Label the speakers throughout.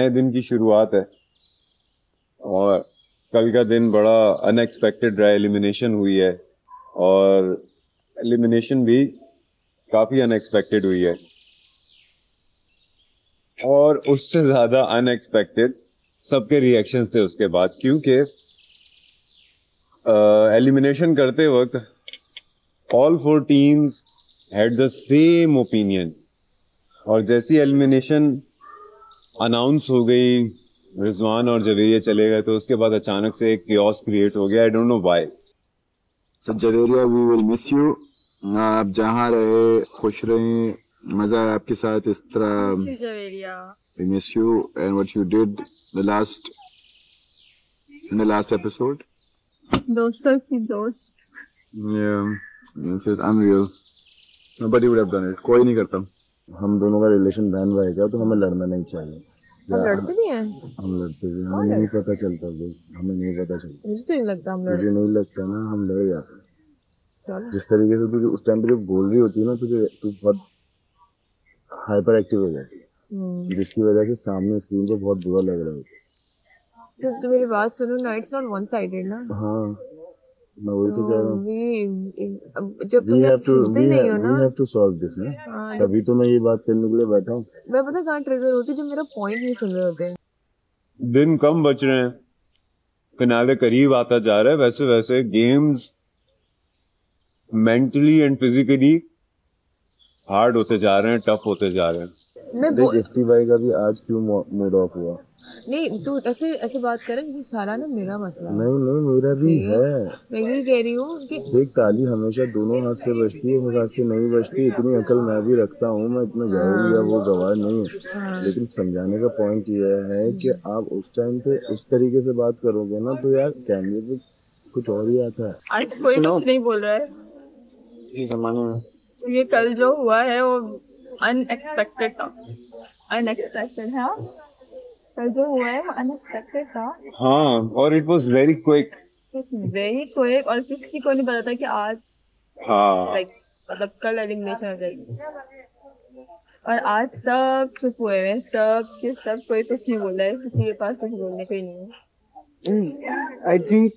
Speaker 1: नए दिन की शुरुआत है और कल का दिन बड़ा अनएक्सपेक्टेड रहा। एलिमिनेशन हुई है और एलिमिनेशन भी काफी अनएक्सपेक्टेड हुई है और उससे ज्यादा अनएक्सपेक्टेड सबके रिएक्शंस थे उसके बाद, क्योंकि एलिमिनेशन करते वक्त all 4 teams had the same opinion और जैसी एलिमिनेशन अनाउंस हो गई, रिजवान और जवेरिया चले गए, तो उसके बाद अचानक से एक chaos क्रिएट हो गया। I don't know why.
Speaker 2: So Javeria, we will miss you. आप जहाँ रहे खुश रहें, मजा है आपके साथ इस तरह। Javeria, we miss you and what you did in the last episode.
Speaker 3: दोस्तों की दोस्त।
Speaker 2: Yeah, this is unreal. Nobody would have done it. कोई नहीं करता।
Speaker 4: हम दोनों का रिलेशन बहन भाई का, तो हमें लड़ना नहीं चाहिए।
Speaker 3: हम लड़ते भी हैं।
Speaker 4: हम लड़ते भी, हमें नहीं पता चलता, हमें नहीं पता चलता।
Speaker 3: मुझे तो नहीं लगता हम
Speaker 4: मुझे नहीं लगता ना, हम लड़ जाते। जिस तरीके से तुझे उस टाइम पे जब बोल रही होती है ना, तू बहुत हाइपर एक्टिव हो जाती है, जिसकी वजह से सामने स्क्रीन पे बहुत बुरा लग रहा है।
Speaker 3: जब तो मेरी बात सुनो ना, इट्स नॉट वन साइडेड ना।
Speaker 4: हाँ, मैं वही तो कह रहा हूँ।
Speaker 3: जब तुम सुनते नहीं हो ना,
Speaker 4: we have to solve this ना। तभी तो मैं ये बात करने के लिए बैठा हूँ।
Speaker 3: मैं पता कहाँ ट्रिगर होती, जब मेरा पॉइंट नहीं सुन रहे होते।
Speaker 1: दिन कम बच रहे हैं, फिनाले करीब आता जा रहा है, वैसे वैसे games mentally and physically hard होते जा रहे हैं, टफ होते जा रहे हैं।
Speaker 4: देख इफ्ती भाई का भी आज क्यों मूड ऑफ हुआ?
Speaker 3: नहीं, तू ऐसे बात कर, जैसे सारा ना मेरा मसला।
Speaker 4: नहीं, मेरा भी है।
Speaker 3: मैं यही कह रही हूँ कि
Speaker 4: देख, ताली हमेशा दोनों हाथ से बजती है, मेरे हाथ से नहीं बजती। इतनी अकल मैं भी रखता हूँ, मैं इतना जाहिल या वो गवार नहीं है। लेकिन समझाने का पॉइंट ये है कि आप उस टाइम पे उस तरीके से बात करोगे ना, तो यार कैमरे पे कुछ और ही आता है।
Speaker 3: आज कोई कुछ नहीं बोल रहा है
Speaker 2: इसी जमाने में।
Speaker 3: ये कल जो हुआ है वो अनएक्सपेक्टेड था। अनएक्सपेक्टेड है, कल जो हुआ है वो अनएक्सपेक्टेड था।
Speaker 1: हाँ, और इट वाज वेरी क्विक।
Speaker 3: और किसी को नहीं पता था कि आज मतलब कल एलिमिनेशन हो जाएगी। और आज सब चुप हुए हैं, सब कोई कुछ नहीं बोल रहा है, किसी के पास कुछ बोलने को ही नहीं है।
Speaker 1: आई थिंक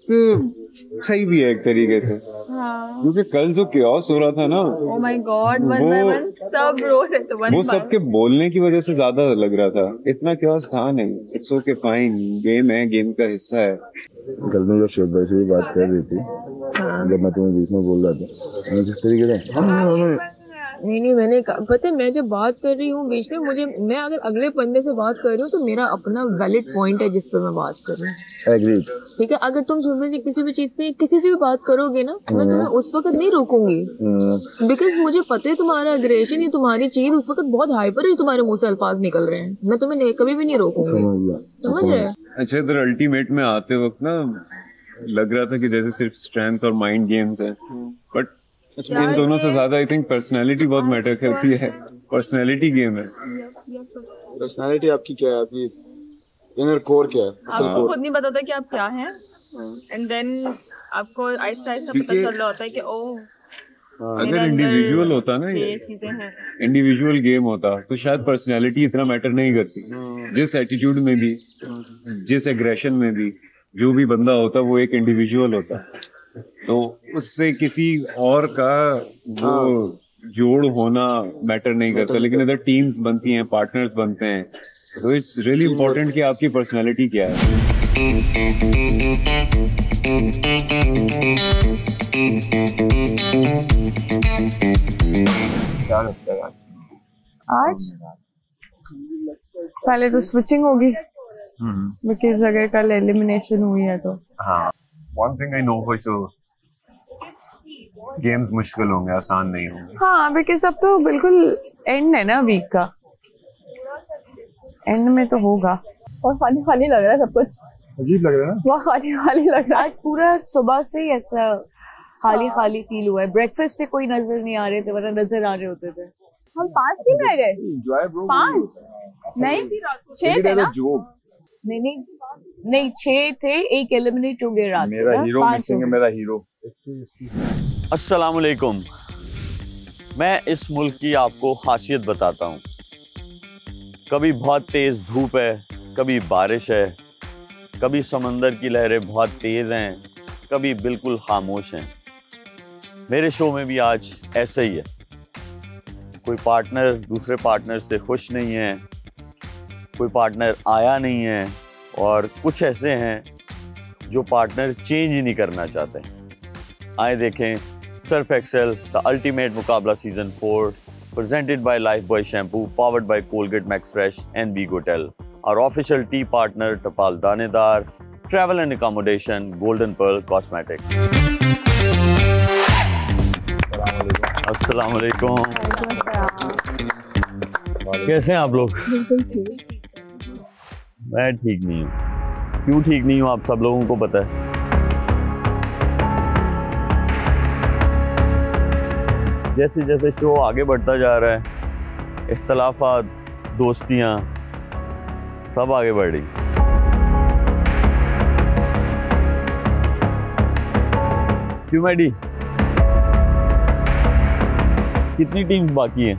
Speaker 1: सही भी है एक तरीके से, क्योंकि कल जो chaos हो रहा था ना,
Speaker 3: oh my God, one by one सब रो रहे थे।
Speaker 1: वो सबके बोलने की वजह से ज्यादा लग रहा था, इतना chaos था नहीं। इट्स ओके, फाइन, गेम है, गेम का हिस्सा है।
Speaker 4: कल मैं जब शेख भाई से भी बात कर रही थी, जब मैं तुम्हें बीच में बोल रहा था, मैं जिस तरीके से
Speaker 3: नहीं, मैंने पता है, मैं जब बात कर रही हूँ बीच में, मैं अगर अगले बंदे से बात कर रही हूँ तो मेरा अपना वैलिड पॉइंट है जिस पर मैं बात कर रही हूँ।
Speaker 4: एग्रीड।
Speaker 3: ठीक है, अगर तुम सुबह से किसी भी चीज पे किसी से भी बात करोगे ना, मैं तुम्हें उस वक्त नहीं रोकूंगी, बिकॉज मुझे पता है तुम्हारा अग्रेशन, ये तुम्हारी चीज उस वक्त बहुत हाइपर है, तुम्हारे मुंह से अल्फाज निकल रहे हैं, मैं तुम्हें कभी भी नहीं रोकूंगी। समझ रहे हैं?
Speaker 1: अच्छा, इधर अल्टीमेट में आते वक्त ना लग रहा था कि जैसे सिर्फ स्ट्रेंथ और माइंड गेम्स है, बट इन दोनों से ज्यादा आई थिंक पर्सनैलिटी बहुत मैटर करती है। पर्सनैलिटी गेम है।
Speaker 2: पर्सनैलिटी आपकी क्या है? आपकी इनर कोर क्या है?
Speaker 3: आपको खुद नहीं पता था कि आप क्या हैं, एंड देन आपको आहिस्ता आहिस्ता पता चल रहा होता है कि ओह,
Speaker 1: अगर इंडिविजुअल होता ना,
Speaker 3: ये चीजें हैं,
Speaker 1: इंडिविजुअल गेम होता तो शायद पर्सनैलिटी इतना मैटर नहीं करती। जिस एटीट्यूड में भी, जिस एग्रेशन में भी जो भी बंदा होता वो एक इंडिविजुअल होता, तो उससे किसी और का वो जोड़ होना मैटर नहीं करता। लेकिन अगर टीम्स बनती हैं, पार्टनर्स बनते हैं, तो इट्स रियली इम्पोर्टेंट कि आपकी पर्सनैलिटी क्या है।
Speaker 3: आज पहले तो स्विचिंग होगी, बिकॉज अगर कल एलिमिनेशन हुई है तो
Speaker 1: One thing I know for sure, games मुश्किल होंगे, आसान नहीं होंगे।
Speaker 3: हाँ, बिकॉज अब तो बिल्कुल एंड है ना वीक का, एंड में तो होगा। और खाली खाली लग रहा है सब कुछ,
Speaker 2: अजीब लग रहा है ना,
Speaker 3: वह खाली खाली लग रहा है। आज पूरा सुबह से ही ऐसा खाली खाली फील हुआ है। ब्रेकफास्ट पे कोई नजर नहीं आ रहे थे, वरना नजर आ रहे होते थे। हम 5 टीम रह गए, 5 नहीं 6 थे ना? नहीं 6 थे, एक एलिमिनेट हो गया रात।
Speaker 2: मेरा हीरो मिसिंग है, मेरा हीरो।
Speaker 5: अस्सलाम वालेकुम। मैं इस मुल्क की आपको खासियत बताता हूँ। कभी बहुत तेज धूप है, कभी बारिश है, कभी समंदर की लहरें बहुत तेज़ हैं, कभी बिल्कुल खामोश हैं। मेरे शो में भी आज ऐसा ही है। कोई पार्टनर दूसरे पार्टनर से खुश नहीं है, कोई पार्टनर आया नहीं है, और कुछ ऐसे हैं जो पार्टनर चेंज ही नहीं करना चाहते। आए देखें सर्फ एक्सेल द अल्टीमेट मुकाबला season 4 presented by Lifebuoy shampoo, powered by Colgate Max Fresh and Big Hotel, our official tea partner Tapal Danedar, travel and accommodation, Golden Pearl cosmetic. अस्सलाम वालेकुम। कैसे हैं आप लोग? मैं ठीक नहीं हूँ। क्यों ठीक नहीं हूँ आप सब लोगों को पता है। जैसे जैसे शो आगे बढ़ता जा रहा है, इख्तलाफात, दोस्तियाँ सब आगे बढ़ रही। क्यों मैडी? कितनी टीम्स बाकी हैं?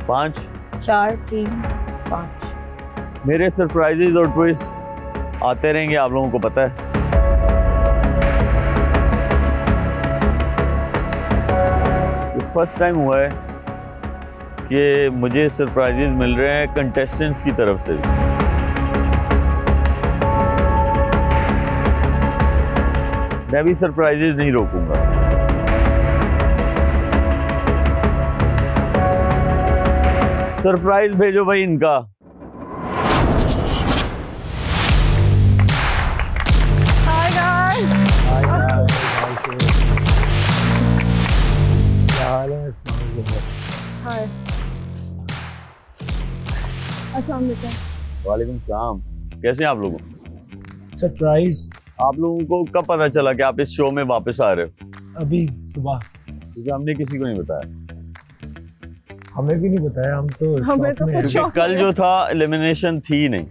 Speaker 5: 5
Speaker 3: 4 3 5।
Speaker 5: मेरे सरप्राइजेज और ट्विस्ट आते रहेंगे, आप लोगों को पता है। फर्स्ट टाइम हुआ है कि मुझे सरप्राइजेज मिल रहे हैं कंटेस्टेंट्स की तरफ से। मैं भी सरप्राइजेज नहीं रोकूंगा। सरप्राइज भेजो भाई इनका।
Speaker 3: Hi guys. हाय। अस्सलाम वालेकुम।
Speaker 5: वालेकुम सलाम। कैसे हैं आप लोग?
Speaker 6: सरप्राइज
Speaker 5: आप लोगों को कब पता चला कि आप इस शो में वापस आ रहे हो?
Speaker 6: अभी सुबह।
Speaker 5: क्योंकि हमने किसी को नहीं बताया।
Speaker 6: हमें भी नहीं बताया, हम तो
Speaker 3: हमें तो कुछ
Speaker 5: क्योंकि कल जो था एलिमिनेशन थी नहीं।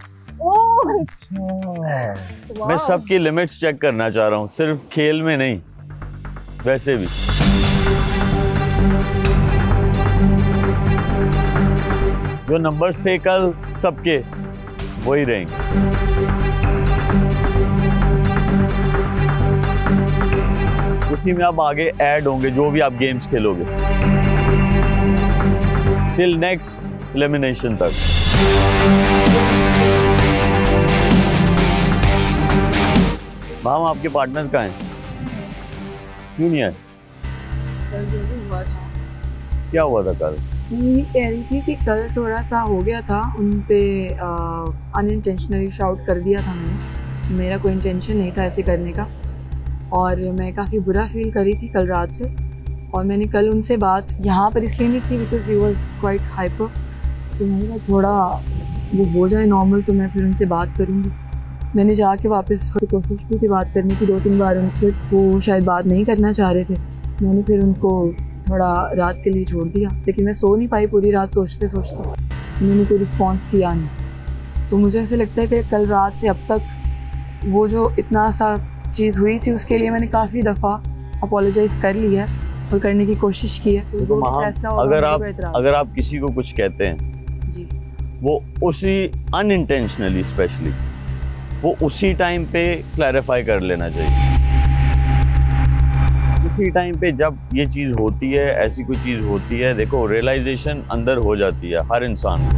Speaker 5: मैं सबकी लिमिट्स चेक करना चाह रहा हूँ, सिर्फ खेल में नहीं, वैसे भी। जो नंबर्स थे कल सबके वही रहेंगे। उसी में आप आगे ऐड होंगे जो भी आप गेम्स खेलोगे टिल नेक्स्ट एलिमिनेशन तक। माम आपके पार्टनर कहाँ हैं? क्यों नहीं आए? क्या हुआ था कल?
Speaker 7: ये कह रही थी कि कल थोड़ा सा हो गया था, उन पे अनइंटेंशनली शाउट कर दिया था मैंने। मेरा कोई इंटेंशन नहीं था ऐसे करने का, और मैं काफ़ी बुरा फील करी थी कल रात से। और मैंने कल उनसे बात यहाँ पर इसलिए नहीं की because he was quite hyper. तो मैंने कहा थोड़ा वो हो जाए नॉर्मल तो मैं फिर उनसे बात करूँगी। मैंने जाके वापस कोशिश की थी बात करने की 2-3 बार, उनसे वो शायद बात नहीं करना चाह रहे थे। मैंने फिर उनको थोड़ा रात के लिए छोड़ दिया, लेकिन मैं सो नहीं पाई पूरी रात सोचते सोचते। उन्होंने कोई रिस्पॉन्स किया नहीं। तो मुझे ऐसे लगता है कि कल रात से अब तक वो जो इतना सा चीज़ हुई थी उसके लिए मैंने काफ़ी दफ़ा अपोलोजाइज़ कर लिया है और करने की कोशिश की है। तो जो फैसला होगा,
Speaker 5: अगर आप किसी को कुछ कहते हैं
Speaker 7: जी,
Speaker 5: वो उसी अनइंटेंशनली स्पेशली वो उसी टाइम पे क्लैरिफाई कर लेना चाहिए। उसी टाइम पे जब ये चीज़ होती है, ऐसी कोई चीज़ होती है, देखो रियलाइजेशन अंदर हो जाती है हर इंसान को।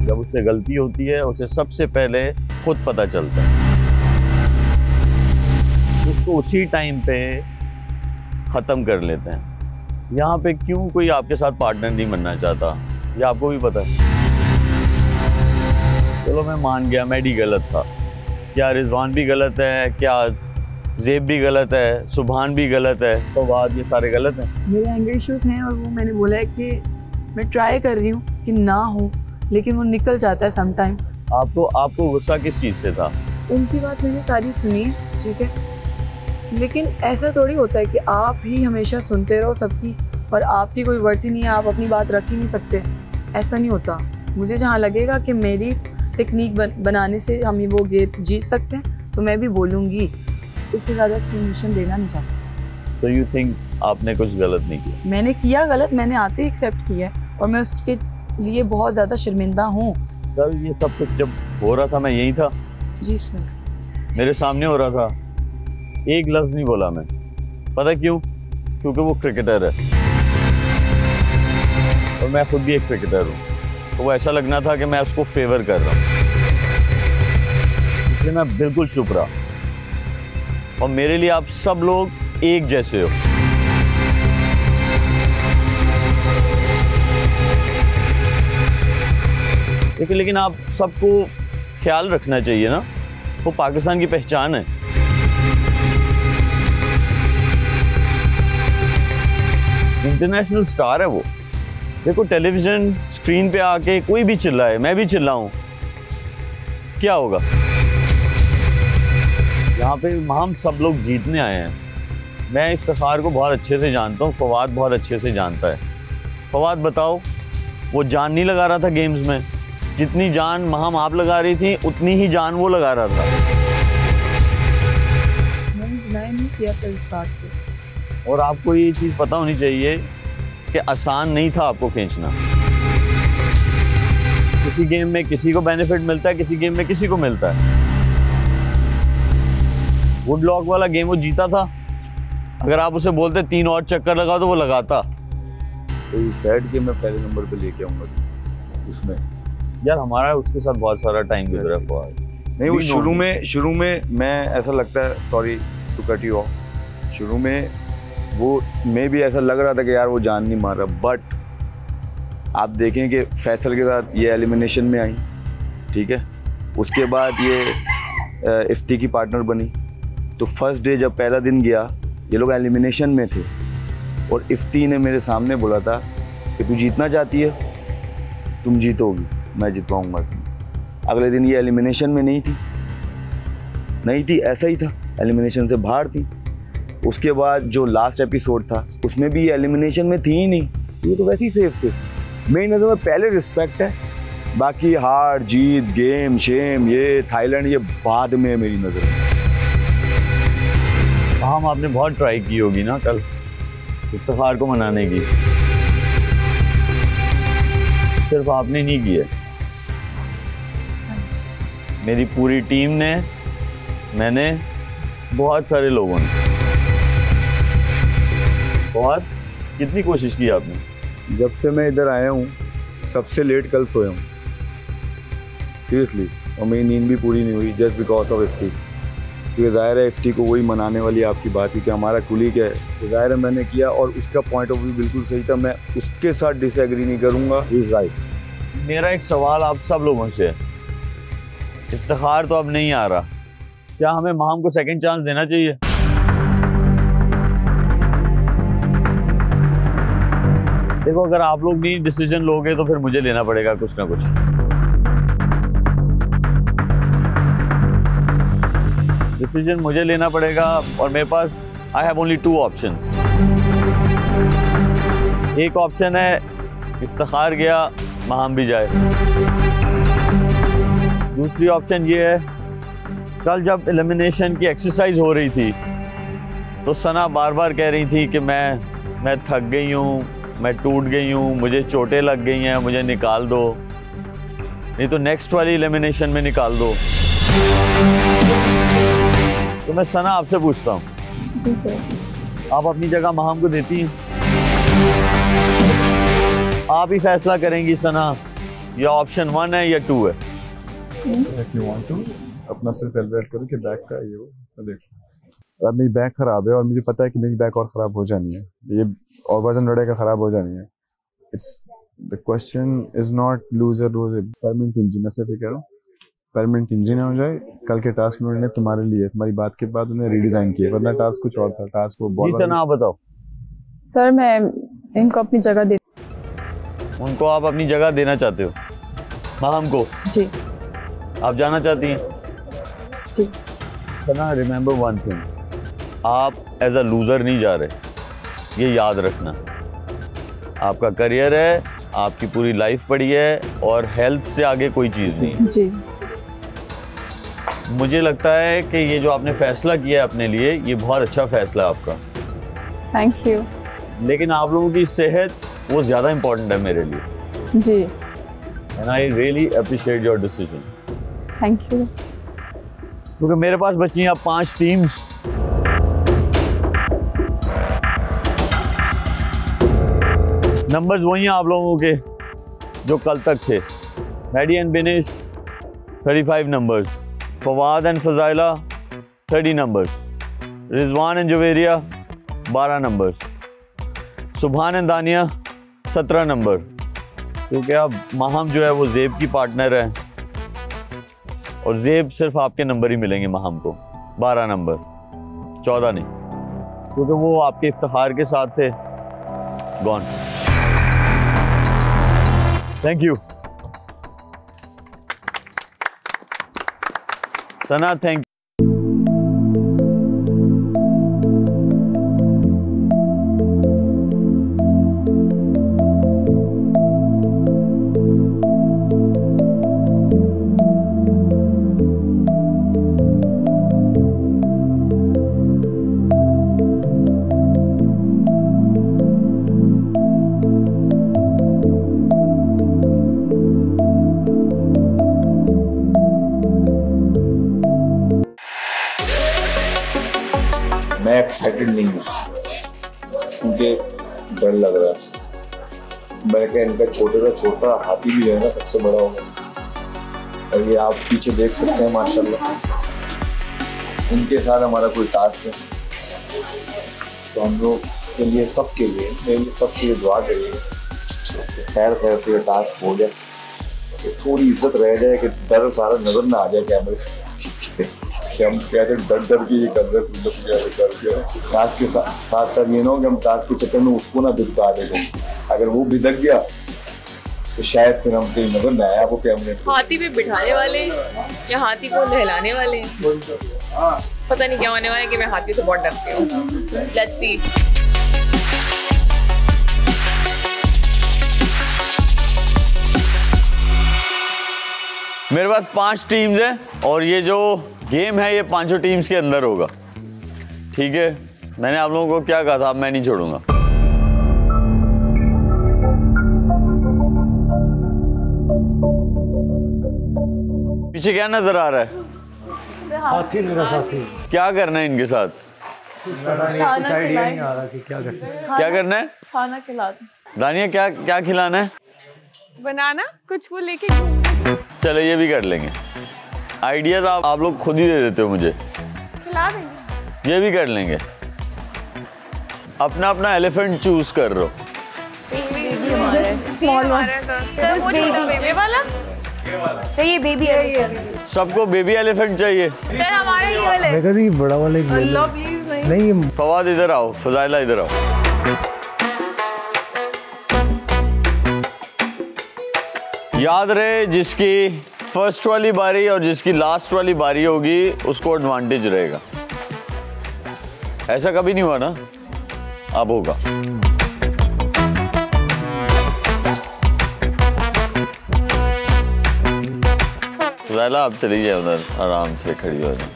Speaker 5: जब उससे गलती होती है उसे सबसे पहले खुद पता चलता है, उसको उसी टाइम पे ख़त्म कर लेते हैं। यहाँ पे क्यों कोई आपके साथ पार्टनर नहीं बनना चाहता, ये आपको भी पता है। चलो मैं मान गया मैडी गलत था, क्या रिजवान भी गलत है, क्या ज़ेब भी गलत है, सुभान भी गलत है, तो बाद ये सारे गलत हैं।
Speaker 7: मेरे एंगर इश्यूज हैं और वो मैंने बोला है कि मैं ट्राई कर रही हूँ कि ना हो, लेकिन वो निकल जाता है समटाइम।
Speaker 5: आपको गुस्सा किस चीज़ से था?
Speaker 7: उनकी बात मैंने सारी सुनी है, ठीक है, लेकिन ऐसा थोड़ी होता है कि आप ही हमेशा सुनते रहो सबकी और आपकी कोई वर्थ ही नहीं है, आप अपनी बात रख ही नहीं सकते। ऐसा नहीं होता। मुझे जहाँ लगेगा कि मेरी टेक्निक बनाने से हम ये वो गेम जीत सकते हैं तो मैं भी बोलूँगी, इससे ज़्यादा एक्सप्लेनेशन देना नहीं चाहती।
Speaker 5: तो यू थिंक आपने कुछ गलत नहीं किया?
Speaker 7: मैंने किया गलत, मैंने आते ही एक्सेप्ट किया है और मैं उसके लिए बहुत ज़्यादा शर्मिंदा हूँ।
Speaker 5: कल ये सब कुछ जब हो रहा था मैं यही था।
Speaker 7: जी सर।
Speaker 5: मेरे सामने हो रहा था, एक लफ्ज़ नहीं बोला मैं। पता क्यों? क्योंकि वो क्रिकेटर है और मैं खुद भी एक क्रिकेटर हूँ, तो वो ऐसा लगना था कि मैं उसको फेवर कर रहा हूँ, इसलिए मैं बिल्कुल चुप रहा। और मेरे लिए आप सब लोग एक जैसे हो। लेकिन आप सबको ख्याल रखना चाहिए ना, वो पाकिस्तान की पहचान है। इंटरनेशनल स्टार है वो। देखो टेलीविजन स्क्रीन पे आके कोई भी चिल्लाए, मैं भी चिल्लाऊं, क्या होगा? यहाँ पे हम सब लोग जीतने आए हैं। मैं इफ्तिखार को बहुत अच्छे से जानता हूँ, फवाद बहुत अच्छे से जानता है। फवाद बताओ, वो जान नहीं लगा रहा था गेम्स में, जितनी जान महम आप लगा रही थी उतनी ही जान वो लगा रहा था।
Speaker 7: मैंने नहीं किया सर इस बात से।
Speaker 5: और आपको ये चीज़ पता होनी चाहिए कि आसान नहीं था आपको खींचना। किसी गेम में किसी को बेनिफिट मिलता है, किसी गेम में किसी को मिलता है। वुडलॉक वाला गेम वो जीता था, अगर आप उसे बोलते 3 और चक्कर लगाओ तो वो लगाता।
Speaker 2: तो बैठ के मैं पहले नंबर पे लेके आऊँगा उसमें।
Speaker 5: यार हमारा उसके साथ बहुत सारा टाइम गुजरा हुआ है।
Speaker 2: नहीं, वो शुरू में मैं ऐसा लगता है, sorry to cut you off, शुरू में वो मैं भी ऐसा लग रहा था कि यार वो जान नहीं मार रहा, बट आप देखें कि फैसल के साथ ये एलिमिनेशन में आई, ठीक है, उसके बाद ये इफ्ती की पार्टनर बनी। तो फर्स्ट डे जब पहला दिन गया, ये लोग एलिमिनेशन में थे और इफ्ती ने मेरे सामने बोला था कि तू जीतना चाहती है, तुम जीतोगी, मैं जितवाऊंगा तुम्हें। अगले दिन ये एलिमिनेशन में नहीं थी, ऐसा ही था, एलिमिनेशन से बाहर थी। उसके बाद जो लास्ट एपिसोड था उसमें भी ये एलिमिनेशन में थी ही नहीं, ये तो वैसे ही सेफ थे। मेरी नज़र में पहले रिस्पेक्ट है, बाकी हार जीत गेम शेम ये थाईलैंड ये बाद में है मेरी नज़र में।
Speaker 5: हम आपने बहुत ट्राई की होगी ना कल इफ्तिखार को मनाने की, सिर्फ आपने नहीं की है, मेरी पूरी टीम ने, मैंने, बहुत सारे लोगों ने। बहुत कितनी कोशिश की आपने?
Speaker 2: जब से मैं इधर आया हूँ सबसे लेट कल सोया हूँ सीरियसली, और मेरी नींद भी पूरी नहीं हुई जस्ट बिकॉज ऑफ इफ्ती। क्योंकि ज़ाहिर है इफ्ती को वही मनाने वाली आपकी बात थी कि हमारा कुलीग है, तो ज़ाहिर है मैंने किया और उसका पॉइंट ऑफ व्यू बिल्कुल सही था, मैं उसके साथ डिसएग्री नहीं करूँगा।
Speaker 5: राइट। मेरा एक सवाल आप सब लोगों से है, इफ्तिखार तो अब नहीं आ रहा, क्या हमें महम को सेकंड चांस देना चाहिए? देखो अगर आप लोग नहीं डिसीजन लोगे तो फिर मुझे लेना पड़ेगा कुछ ना कुछ। डिसीजन मुझे लेना पड़ेगा और मेरे पास आई हैव ओनली 2 ऑप्शंस। एक ऑप्शन है इफ्तिखार गया महम भी जाए, दूसरी ऑप्शन ये है कल जब एलिमिनेशन की एक्सरसाइज हो रही थी तो सना बार बार कह रही थी कि मैं थक गई हूँ, मैं टूट गई हूँ, मुझे चोटें लग गई हैं, मुझे निकाल दो, नहीं तो नेक्स्ट वाली एलिमिनेशन में निकाल दो। तो मैं सना आपसे पूछता हूँ, आप अपनी जगह महम को देती हैं? आप ही फैसला करेंगी सना, या ऑप्शन 1 है या 2 है?
Speaker 4: If you want to, अपना सिर्फ एलिब्रेट करो कि बैक का ये हो। देखो अब मेरी बैक खराब है और मुझे पता है कि मेरी बैक और ख़राब हो जानी है, ये और वजन बढ़ेगा ख़राब हो जानी है। It's the question is not loser loser, permanent engine. मैं सिर्फ ये कह रहा हूँ परमानेंट इंजन हो जाए। कल के टास्क में उन्होंने तुम्हारे लिए तुम्हारी बात के बाद उन्हें रीडिज़ाइन किया, वरना टास्क कुछ और था। टास्क वो
Speaker 5: जी सर, आप बताओ।
Speaker 8: सर मैं इनको अपनी जगह दे,
Speaker 5: उनको आप अपनी जगह देना चाहते हो? महम को?
Speaker 8: जी।
Speaker 5: आप जाना चाहती हैं?
Speaker 8: जी।
Speaker 5: सना रिमेंबर वन थिंग, आप एज अ लूज़र नहीं जा रहे, ये याद रखना। आपका करियर है, आपकी पूरी लाइफ पड़ी है और हेल्थ से आगे कोई चीज़ नहीं है।
Speaker 8: जी।
Speaker 5: मुझे लगता है कि ये जो आपने फैसला किया है अपने लिए, ये बहुत अच्छा फैसला है आपका।
Speaker 8: Thank you.
Speaker 5: लेकिन आप लोगों की सेहत वो ज़्यादा इम्पोर्टेंट है मेरे लिए।
Speaker 8: जी,
Speaker 5: and I really appreciate your decision.
Speaker 8: Thank you.
Speaker 5: क्योंकि मेरे पास बची हैं अब 5 टीम्स। नंबर्स वही हैं आप लोगों के जो कल तक थे। Maddy and Binesh 35 numbers, Fawad and Fazaila 30 numbers, Rizwan and Javeria 12 numbers, Subhan and Dania 17 number. क्योंकि अब माहम जो है वो ज़ेब की पार्टनर है और ज़ेब सिर्फ आपके नंबर ही मिलेंगे माहम को, 12 नंबर, 14 नहीं, क्योंकि वो आपके इफ्तिखार के साथ थे। Gone. Thank you Sana, thank
Speaker 4: मैं एक्साइटेड नहीं हूँ क्योंकि डर लग रहा है। मैंने कहा इनका छोटे से छोटा हाथी भी है ना सबसे बड़ा होगा। और ये आप पीछे देख सकते हैं माशाल्लाह, इनके साथ हमारा कोई टास्क है तो हम लोग के लिए, सबके लिए, मेरे लिए सबके लिए दुआ करिए खैर खैर से ये टास्क हो जाए, तो थोड़ी इज्जत रह जाए कि डर सारा नजर ना आ जाए कैमरे कि हम कहते डर डर के ये कर रहे टास्क के साथ साथ ये ना हो कि हम टास्क के चक्कर में उसको ना भिदका देते। अगर वो भिदक गया तो शायद फिर हम कहीं नजर ना आया आपको कैमरे।
Speaker 3: हाथी पे बिठाने वाले या हाथी को नहलाने वाले, पता नहीं क्या होने वाला है कि मैं हाथी से बहुत डरती हूँ। Let's see.
Speaker 5: मेरे पास 5 टीम्स हैं और ये जो गेम है ये 5 टीम्स के अंदर होगा, ठीक है। मैंने आप लोगों को क्या कहा था, मैं नहीं छोड़ूंगा। पीछे क्या नजर आ रहा है?
Speaker 6: हाथी मेरा साथी।
Speaker 5: क्या करना है इनके साथ?
Speaker 6: आइडिया नहीं आ रहा कि क्या करना है।
Speaker 5: क्या करना है?
Speaker 3: खाना खिला दो।
Speaker 5: दानिया क्या खिलाना है?
Speaker 3: बनाना कुछ वो लेके
Speaker 5: चले ये भी कर लेंगे। आइडियाज आप लोग खुद ही दे देते हो मुझे।
Speaker 3: खिला देंगे।
Speaker 5: ये भी कर लेंगे। अपना अपना एलिफेंट चूज कर रहे हो।
Speaker 3: स्मॉल बेबी वाला सही है। बेबी एलिफेंट
Speaker 5: सबको बेबी एलिफेंट चाहिए।
Speaker 3: सर हमारा ये वाला है।
Speaker 6: मैं कहती बड़ा वाला एक ले लो।
Speaker 3: अल्लाह प्लीज नहीं।
Speaker 6: नहीं,
Speaker 5: फवाद इधर आओ, फजाइला इधर आओ। याद रहे जिसकी फर्स्ट वाली बारी और जिसकी लास्ट वाली बारी होगी उसको एडवांटेज रहेगा। ऐसा कभी नहीं हुआ ना, अब होगा। ज़ायला आप चली जाए उधर, आराम से खड़ी हो जाए।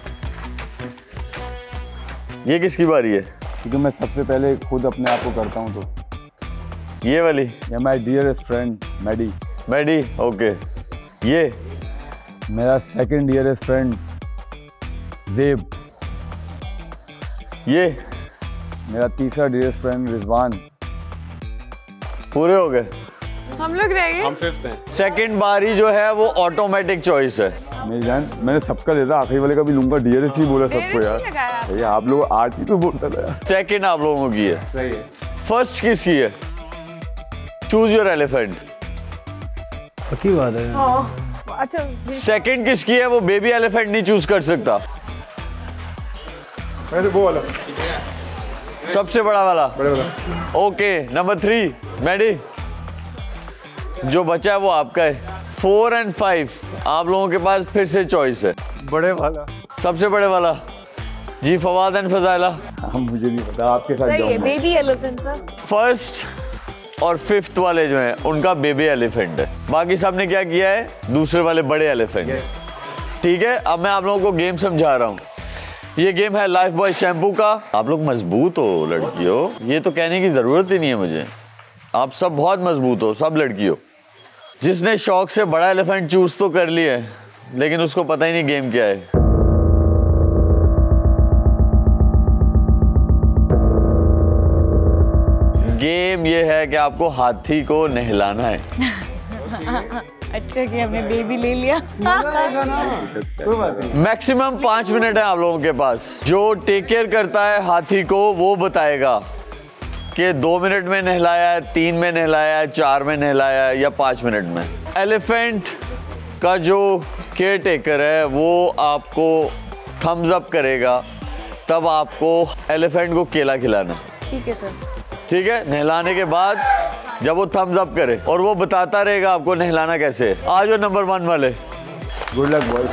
Speaker 5: ये किसकी बारी है?
Speaker 2: क्योंकि मैं सबसे पहले खुद अपने आप को करता हूँ तो
Speaker 5: ये वाली
Speaker 2: या my dearest friend Maddy.
Speaker 5: Maddy, okay. ये
Speaker 2: मेरा सेकंड डियरेस्ट फ्रेंड ज़ेब।
Speaker 5: ये
Speaker 2: मेरा तीसरा डियरेस्ट फ्रेंड रिजवान।
Speaker 5: पूरे हो गए।
Speaker 3: हम लोग रह गए।
Speaker 1: हम 5th हैं।
Speaker 5: सेकंड बारी जो है वो ऑटोमेटिक चॉइस है।
Speaker 2: मेरी जान, मैंने सबका देता, आखिरी वाले का भी लूंगा। डियरेस्ट ही बोला सबको यार। भैया आप लोग 8 ही तो बोलता था यार।
Speaker 5: सेकंड आप लोगों की है।
Speaker 1: सही है।
Speaker 5: फर्स्ट किसकी है? Choose your elephant.
Speaker 6: पक्की बात है।
Speaker 3: अच्छा
Speaker 5: सेकंड किसकी है? वो बेबी एलिफेंट नहीं चूज कर सकता।
Speaker 4: वो वाला
Speaker 5: सबसे बड़ा वाला।
Speaker 4: बड़े वाला।
Speaker 5: Okay, number 3 Maddy. जो बचा है वो आपका है। 4 और 5 आप लोगों के पास फिर से चॉइस है।
Speaker 4: बड़े वाला।
Speaker 5: सबसे बड़े वाला जी, फवाद एंड फजाइला।
Speaker 2: मुझे नहीं पता, आपके साथ
Speaker 3: सही है।
Speaker 2: जाऊंगा।
Speaker 3: Baby elephant sir.
Speaker 5: फर्स्ट और 5th वाले जो हैं उनका बेबी एलिफेंट है। बाकी सब ने क्या किया है? दूसरे वाले बड़े एलिफेंट। ठीक है, अब मैं आप लोगों को गेम समझा रहा हूँ। ये गेम है लाइफ बॉय शैम्पू का। आप लोग मजबूत हो, लड़की हो, ये तो कहने की जरूरत ही नहीं है मुझे। आप सब बहुत मजबूत हो, सब लड़की हो। जिसने शौक से बड़ा एलिफेंट चूज तो कर लिया है, लेकिन उसको पता ही नहीं गेम क्या है। गेम ये है कि आपको हाथी को नहलाना है।
Speaker 3: अच्छा कि हमने बेबी ले लिया।
Speaker 5: मैक्सिमम 5 मिनट है आप लोगों के पास। जो टेक केयर करता है हाथी को वो बताएगा कि 2 मिनट में नहलाया है, 3 में नहलाया है, 4 में नहलाया है या 5 मिनट में। एलिफेंट का जो केयर टेकर है वो आपको थम्स अप करेगा, तब आपको एलिफेंट को केला खिलाना।
Speaker 3: ठीक है सर।
Speaker 5: ठीक है, नहलाने के बाद जब वो थम्स अप करे और वो बताता रहेगा आपको नहलाना कैसे। आ जाओ नंबर 1 वाले।
Speaker 4: Good luck boy.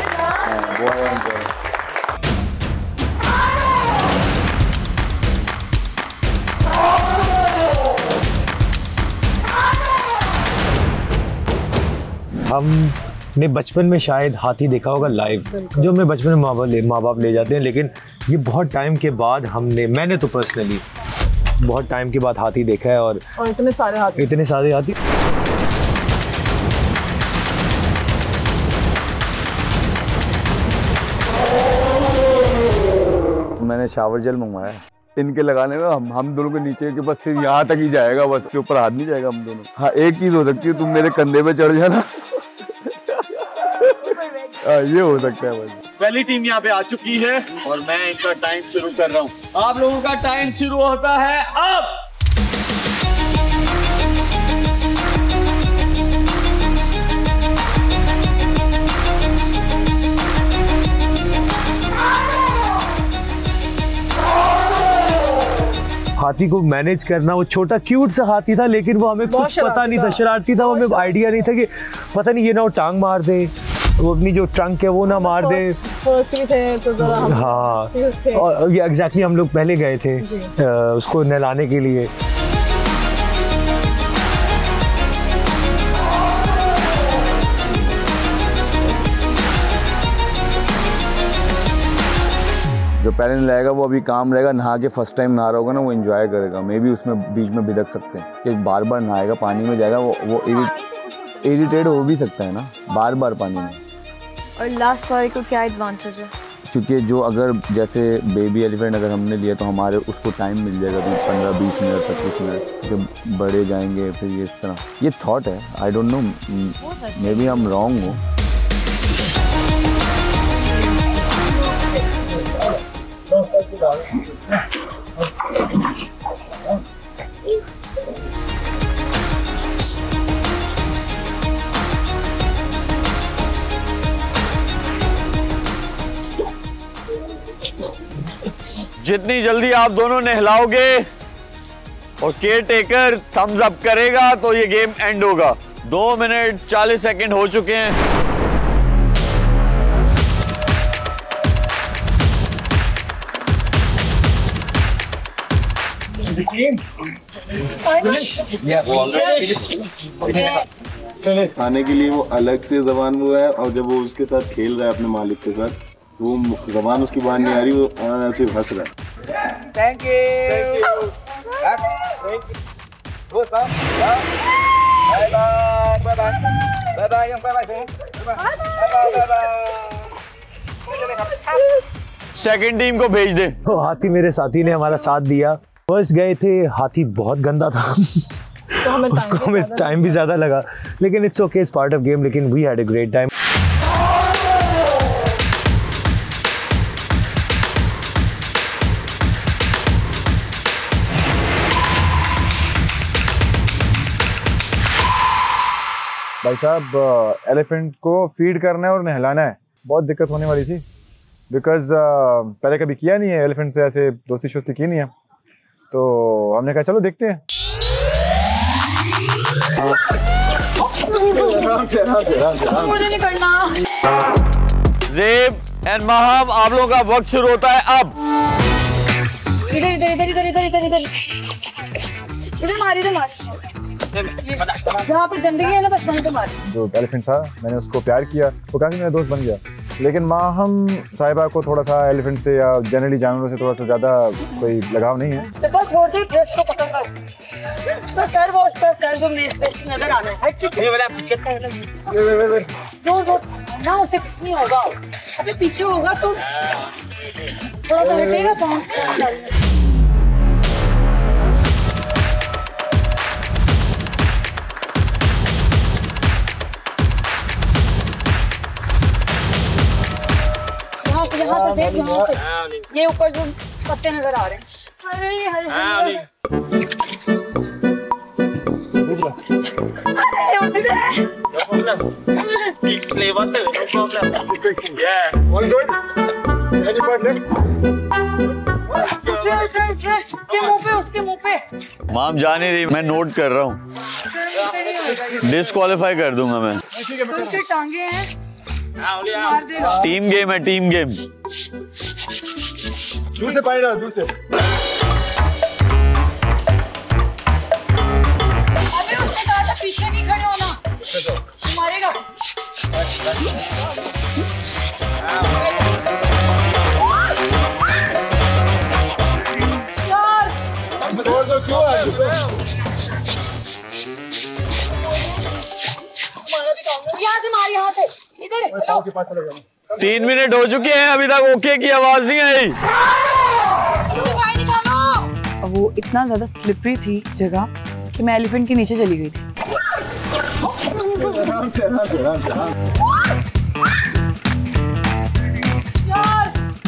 Speaker 6: हमने बचपन में शायद हाथी देखा होगा लाइव, जो हमें बचपन में माँ बाप ले जाते हैं, लेकिन ये बहुत टाइम के बाद मैंने तो पर्सनली बहुत टाइम के बाद हाथी देखा है। और
Speaker 8: इतने सारे हाथी
Speaker 2: मैंने शावर जेल मंगवाया इनके लगाने में। हम दोनों के नीचे के बस सिर्फ यहाँ तक ही जाएगा, बस के ऊपर हाथ नहीं जाएगा हम दोनों। हाँ, एक चीज हो सकती है, तुम मेरे कंधे पे चढ़ जाना। ये हो सकता है बस।
Speaker 5: पहली टीम यहाँ पे आ चुकी है और मैं इनका टाइम शुरू कर रहा हूँ। आप लोगों का टाइम शुरू होता है अब।
Speaker 6: हाथी को मैनेज करना, वो छोटा क्यूट सा हाथी था, लेकिन वो हमें कुछ पता नहीं था, शरारती था, वो हमें आइडिया नहीं था कि पता नहीं ये ना वो टांग मार दे, वो अपनी जो ट्रंक है वो ना मार दे।
Speaker 8: फर्स्ट भी थे तो जरा हम
Speaker 6: हाँ, और ये एग्जैक्टली हम लोग पहले गए थे उसको नहलाने के लिए।
Speaker 2: जो पहले नहलाएगा वो अभी काम रहेगा, नहा के फर्स्ट टाइम नहा रहा होगा ना, वो एंजॉय करेगा। मे भी उसमें बीच में भिदक सकते हैं कि बार बार नहाएगा, पानी में जाएगा, वो इरिटेट हो भी सकता है ना बार बार पानी में।
Speaker 3: और लास्ट वाले को क्या एडवांटेज है?
Speaker 2: क्योंकि जो अगर जैसे बेबी एलिफेंट अगर हमने लिया तो हमारे उसको टाइम मिल जाएगा 15-20 मिनट 25 मिनट। जब बड़े जाएंगे फिर ये इस तरह, ये थॉट है, I don't know, maybe I am wrong हो।
Speaker 5: जितनी जल्दी आप दोनों नहलाओगे और केयर टेकर थम्स अप करेगा तो ये गेम एंड होगा। 2 मिनट 40 सेकंड हो चुके हैं।
Speaker 4: खाने के लिए वो अलग से जबान वो है, और जब वो उसके साथ खेल रहा है अपने मालिक के साथ, वो जबान उसकी बाहर नहीं आ रही, वो सिर्फ हंस रहा है।
Speaker 9: Thank you.
Speaker 5: सेकंड टीम को भेज दे।
Speaker 6: तो हाथी मेरे साथी ने हमारा साथ दिया। फर्स्ट गए थे, हाथी बहुत गंदा था
Speaker 8: तो हमें
Speaker 6: टाइम भी ज्यादा लगा, लेकिन it's okay, it's part of game. लेकिन we had a great time.
Speaker 10: भाई साहब, एलिफेंट को फीड करना है और नहलाना है, बहुत दिक्कत होने वाली थी, बिकॉज पहले कभी किया नहीं है, एलिफेंट से ऐसे दोस्ती शोस्ती की नहीं है, तो हमने कहा चलो देखते हैं।
Speaker 7: मुझे नहीं करना।
Speaker 5: ज़ेब एंड महम, आप लोगों का वक्त शुरू होता है अब।
Speaker 7: इधर इधर इधर इधर इधर इधर इधर इधर मार, इधर मार, जहाँ पर गंदगी है ना बस वहीं पे मार।
Speaker 10: जो एलिफेंट था मैंने उसको प्यार किया, वो काफी मेरा दोस्त बन गया, लेकिन माहम साहिबा को थोड़ा सा एलिफेंट से या जनरली जानवरों से थोड़ा सा ज़्यादा कोई लगाव नहीं है।
Speaker 9: बस छोड़ दे, इसको पकड़ कर। तो सर वो सर जो मेरे पे नजर आ रहा है, ये वाला जो ना उसे कुछ नहीं होगा। अबे पीछे होगा तो थोड़ा सा हटेगा पाँव। यहाँ से देख, यहाँ से ये ऊपर जो पत्ते नजर आ रहे हैं। अरे उसके मुंह पे
Speaker 5: माम जाने रही, मैं नोट कर रहा हूँ। डिस्क्वालीफाई कर दूंगा मैं।
Speaker 9: उसके टांगे हैं।
Speaker 5: टीम गेम है, टीम गेम।
Speaker 10: दूर से पानी डाल, दूर से।
Speaker 9: अबे उसने कहा था पीछे नहीं खड़े होना, मारेगा। यार
Speaker 10: छोड़ दो, क्यों है?
Speaker 9: यहाँ से मार, यहाँ से इधर।
Speaker 5: 3 मिनट हो चुके हैं, अभी तक ओके की आवाज नहीं आई।
Speaker 9: बाहर निकालो।
Speaker 7: वो इतना ज्यादा स्लिपरी थी जगह कि मैं एलिफेंट के नीचे चली गई थी।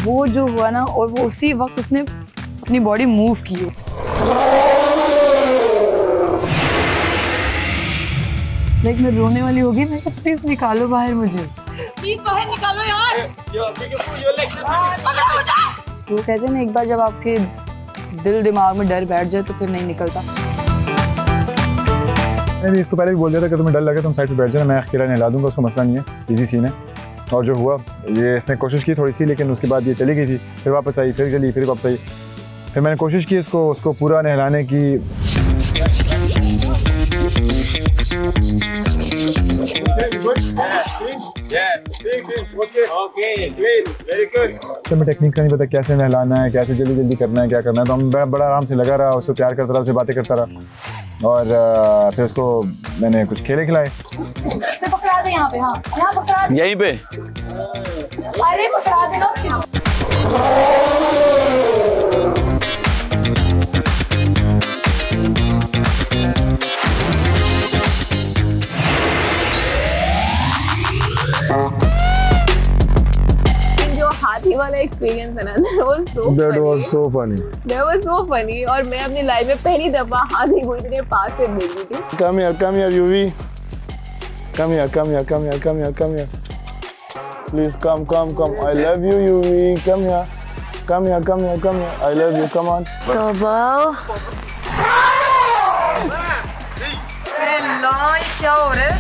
Speaker 7: वो जो हुआ ना, और वो उसी वक्त उसने अपनी बॉडी मूव की। लाइक मैं रोने वाली होगी। मैं प्लीज निकालो बाहर मुझे,
Speaker 9: प्लीज बाहर निकालो यार।
Speaker 7: वो कहते हैं ना, एक बार जब आपके दिल दिमाग में डर बैठ जाए तो फिर नहीं निकलता।
Speaker 10: मैंने इसको पहले भी बोल दिया था कि तुम्हें डर लगे तुम साइड पे बैठ जाना, मैं अकेला नहला दूंगा, उसको मसला नहीं है, इजी सीन है। और जो हुआ, ये इसने कोशिश की थोड़ी सी, लेकिन उसके बाद ये चली गई थी, फिर वापस आई, फिर चली, फिर वापस आई। फिर मैंने कोशिश की उसको पूरा नहलाने की। हमें टेक्निक का नहीं पता कैसे नहलाना है, कैसे जल्दी जल्दी करना है, क्या करना है। तो हम बड़ा आराम से लगा रहा, उसको प्यार करता रहा, उससे बातें करता रहा। और फिर उसको मैंने कुछ खेले खिलाए।
Speaker 9: पकड़ा दे यहाँ पे, हाँ यहाँ पकड़ा दे।
Speaker 5: यहीं पे
Speaker 9: अरे पकड़ा दे ना।
Speaker 3: जो हाथी वाला एक्सपीरियंस है ना, that was so funny। और मैं अपनी लाइफ में पहली दफा हाथी को इतने पास से देखी थी।
Speaker 4: Come here, Yuvi. Come here. Please come. I love you, Yuvi. Come here. I love you. Come on.
Speaker 9: क्या हो रहा है?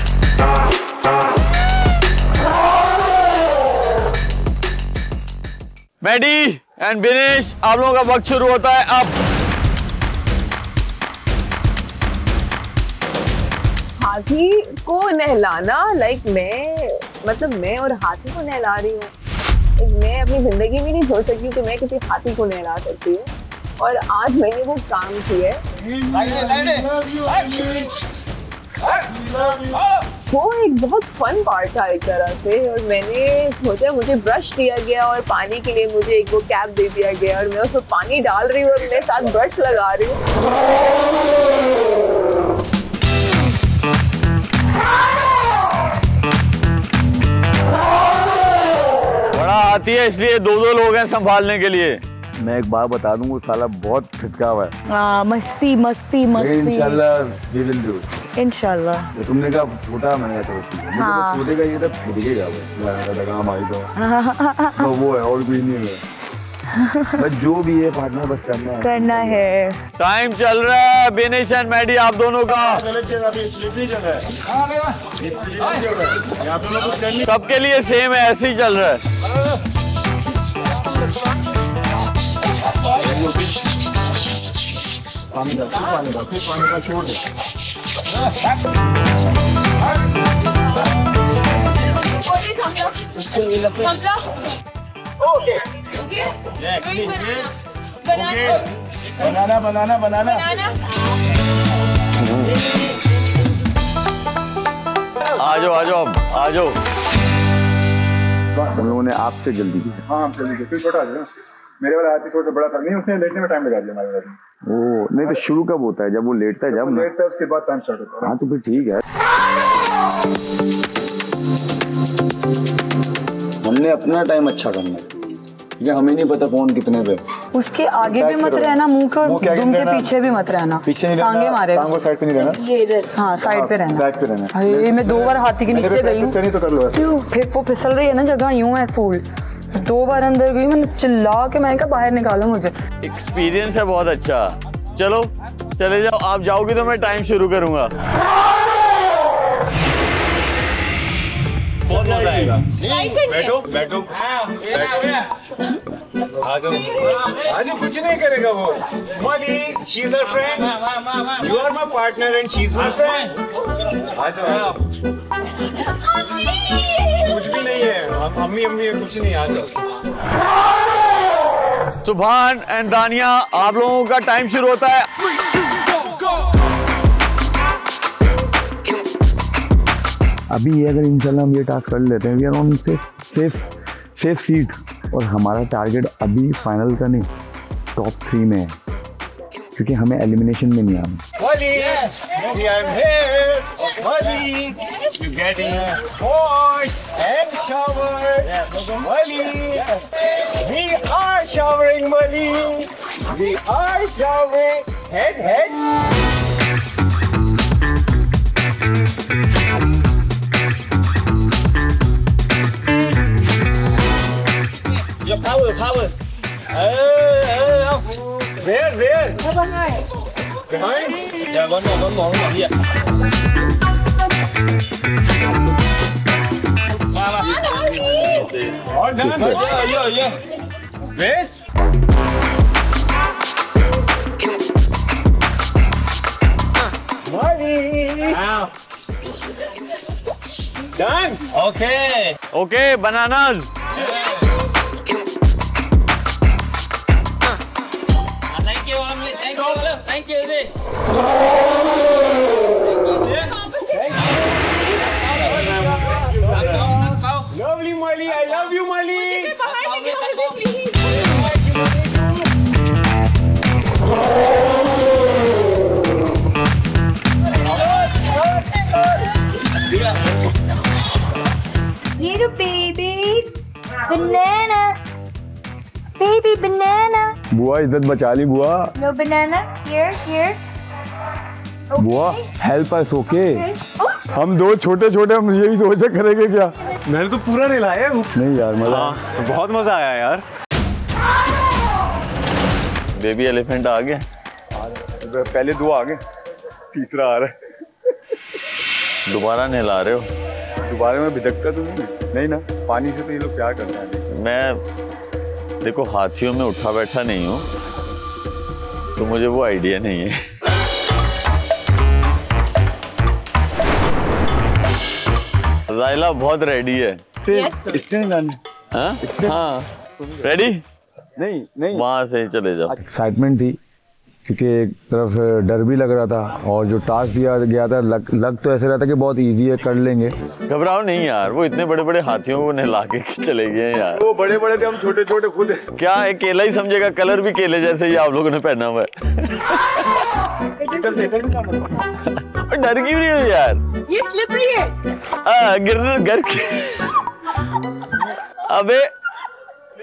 Speaker 5: मैडी एंड बिनेश, आप लोगों का वक्त शुरू होता है अब।
Speaker 3: हाथी को नहलाना, मैं और हाथी को नहला रही हूँ। मैं अपनी जिंदगी में नहीं सोच सकती कि मैं किसी हाथी को नहला सकती हूँ, और आज मैंने वो काम किया है। वो एक बहुत फन पार्ट था एक तरह से। और मैंने सोचा, मुझे ब्रश दिया गया और पानी के लिए मुझे एक वो कैप दे दिया गया, और मैं उसमें पानी डाल रही हूँ और मैं साथ ब्रश लगा रही हूँ।
Speaker 5: बड़ा हाथी है, इसलिए 2 लोग हैं संभालने के लिए।
Speaker 2: मैं एक बात बता दूं, वो साला बहुत खिटका हुआ है।
Speaker 7: मस्ती। इंशाल्लाह।
Speaker 2: तो तुमने कहा छोटा, मैंने कहा
Speaker 7: हाँ।
Speaker 2: छोटे का ये तो दिखेगा तो वो है, और कोई नहीं है। बस जो भी है पार्टनर बस करना है।
Speaker 5: टाइम चल रहा है बिनेश एंड मैडी, आप दोनों का। सबके लिए सेम है, ऐसे ही चल रहा है।
Speaker 4: पानी का छोड़ दे। बनाना बनाना बनाना।
Speaker 5: आ जाओ आ जाओ।
Speaker 2: हम लोगों ने आपसे जल्दी की।
Speaker 10: हाँ जल्दी फिर छोटा आ जाए। मेरे वाला हाथी थोड़ा बड़ा था नहीं, उसने लेटने में टाइम लगा दिया हमारे वाले।
Speaker 2: वो नहीं तो शुरू कब होता है? जब वो लेटता है, जब
Speaker 10: लेटता है उसके बाद टाइम स्टार्ट होता है।
Speaker 2: हाँ तो फिर ठीक है। हमने अपना टाइम अच्छा करना है, क्योंकि हमें नहीं पता फोन कितने पे।
Speaker 7: उसके आगे भी मत रहना, मुंह के और दुम के पीछे भी मत रहना।
Speaker 10: पीछे नहीं
Speaker 7: टांगे मारे,
Speaker 10: टांगों साइड पे नहीं रहना।
Speaker 7: ये इधर हाँ साइड पे रहना।
Speaker 10: बैक पे रहना।
Speaker 7: अरे मैं 2 बार हाथी के नीचे गई हूँ।
Speaker 10: तो कर लो।
Speaker 7: क्यों? फिर वो फिसल रही है ना जगह, यूं है पूल। 2 बार अंदर गई, मैंने चिल्ला के मैंने कहा बाहर निकालो मुझे।
Speaker 5: एक्सपीरियंस है बहुत अच्छा। चलो चले जाओ, आप जाओगी तो मैं टाइम शुरू करूंगा। बहुत मजा आएगा।
Speaker 1: बैठो बैठो आज कुछ नहीं करेगा वो। Molly she is our friend, you are my partner and she is my friend. आ जाओ। कुछ भी नहीं है, हम अम्मी अम्मी कुछ नहीं। आ जाओ।
Speaker 5: सुभान एंड दानिया, आप लोगों का टाइम शुरू होता है।
Speaker 2: अभी ये अगर इंशाल्लाह हम ये टास्क कर लेते हैं, we are on safe seat, और हमारा टारगेट अभी फाइनल का नहीं, टॉप 3 में है, क्योंकि हमें एलिमिनेशन में नहीं आना।
Speaker 1: Molly, see I'm here. Molly, you getting washed and showered. Molly, we are showering, Molly. We are showering. Head. Your power. Where? Behind? Yeah, one more. Yeah. All done. Yeah. This? Money. Done.
Speaker 5: Okay, bananas.
Speaker 1: Thank you. Lovely Molly, I love you Molly.
Speaker 11: Little baby banana. Baby banana.
Speaker 2: बुआ इज्जत बचा ली बुआ।
Speaker 11: No banana. Here.
Speaker 2: बुआ help us, okay? हम 2 छोटे हम यही सोचा करेंगे क्या?
Speaker 1: मैंने तो पूरा नहीं लाया।
Speaker 2: नहीं यार मजा,
Speaker 1: बहुत मजा आया यार।
Speaker 5: बेबी एलिफेंट आ गया।
Speaker 10: पहले 2 आ गए, तीसरा आ रहा है।
Speaker 5: दोबारा नहला रहे हो?
Speaker 10: दोबारा में भिदकता तो नहीं ना, पानी से तो ये लोग प्यार करते हैं।
Speaker 5: मैं देखो हाथियों में उठा बैठा नहीं हूँ, तो मुझे वो आइडिया नहीं है। जाइला बहुत रेडी है।
Speaker 10: इससे नहीं जाने।
Speaker 5: हाँ रेडी?
Speaker 10: नहीं
Speaker 5: वहां से चले जाओ।
Speaker 2: एक्साइटमेंट थी, क्योंकि एक तरफ डर भी लग रहा था, और जो टास्क दिया गया था लग तो ऐसे रहा था कि बहुत इजी है, कर लेंगे।
Speaker 5: घबराओ नहीं यार, वो इतने बड़े हाथियों को नहला के चले गए हैं यार।
Speaker 10: वो बड़े थे, हम छोटे खुद हैं।
Speaker 5: क्या एक केला ही समझेगा, कलर भी केले जैसे ही आप लोगों ने पहना हुआ है। डर क्यों रही हो यार?
Speaker 9: ये स्लिपरी है।
Speaker 5: गिर अबे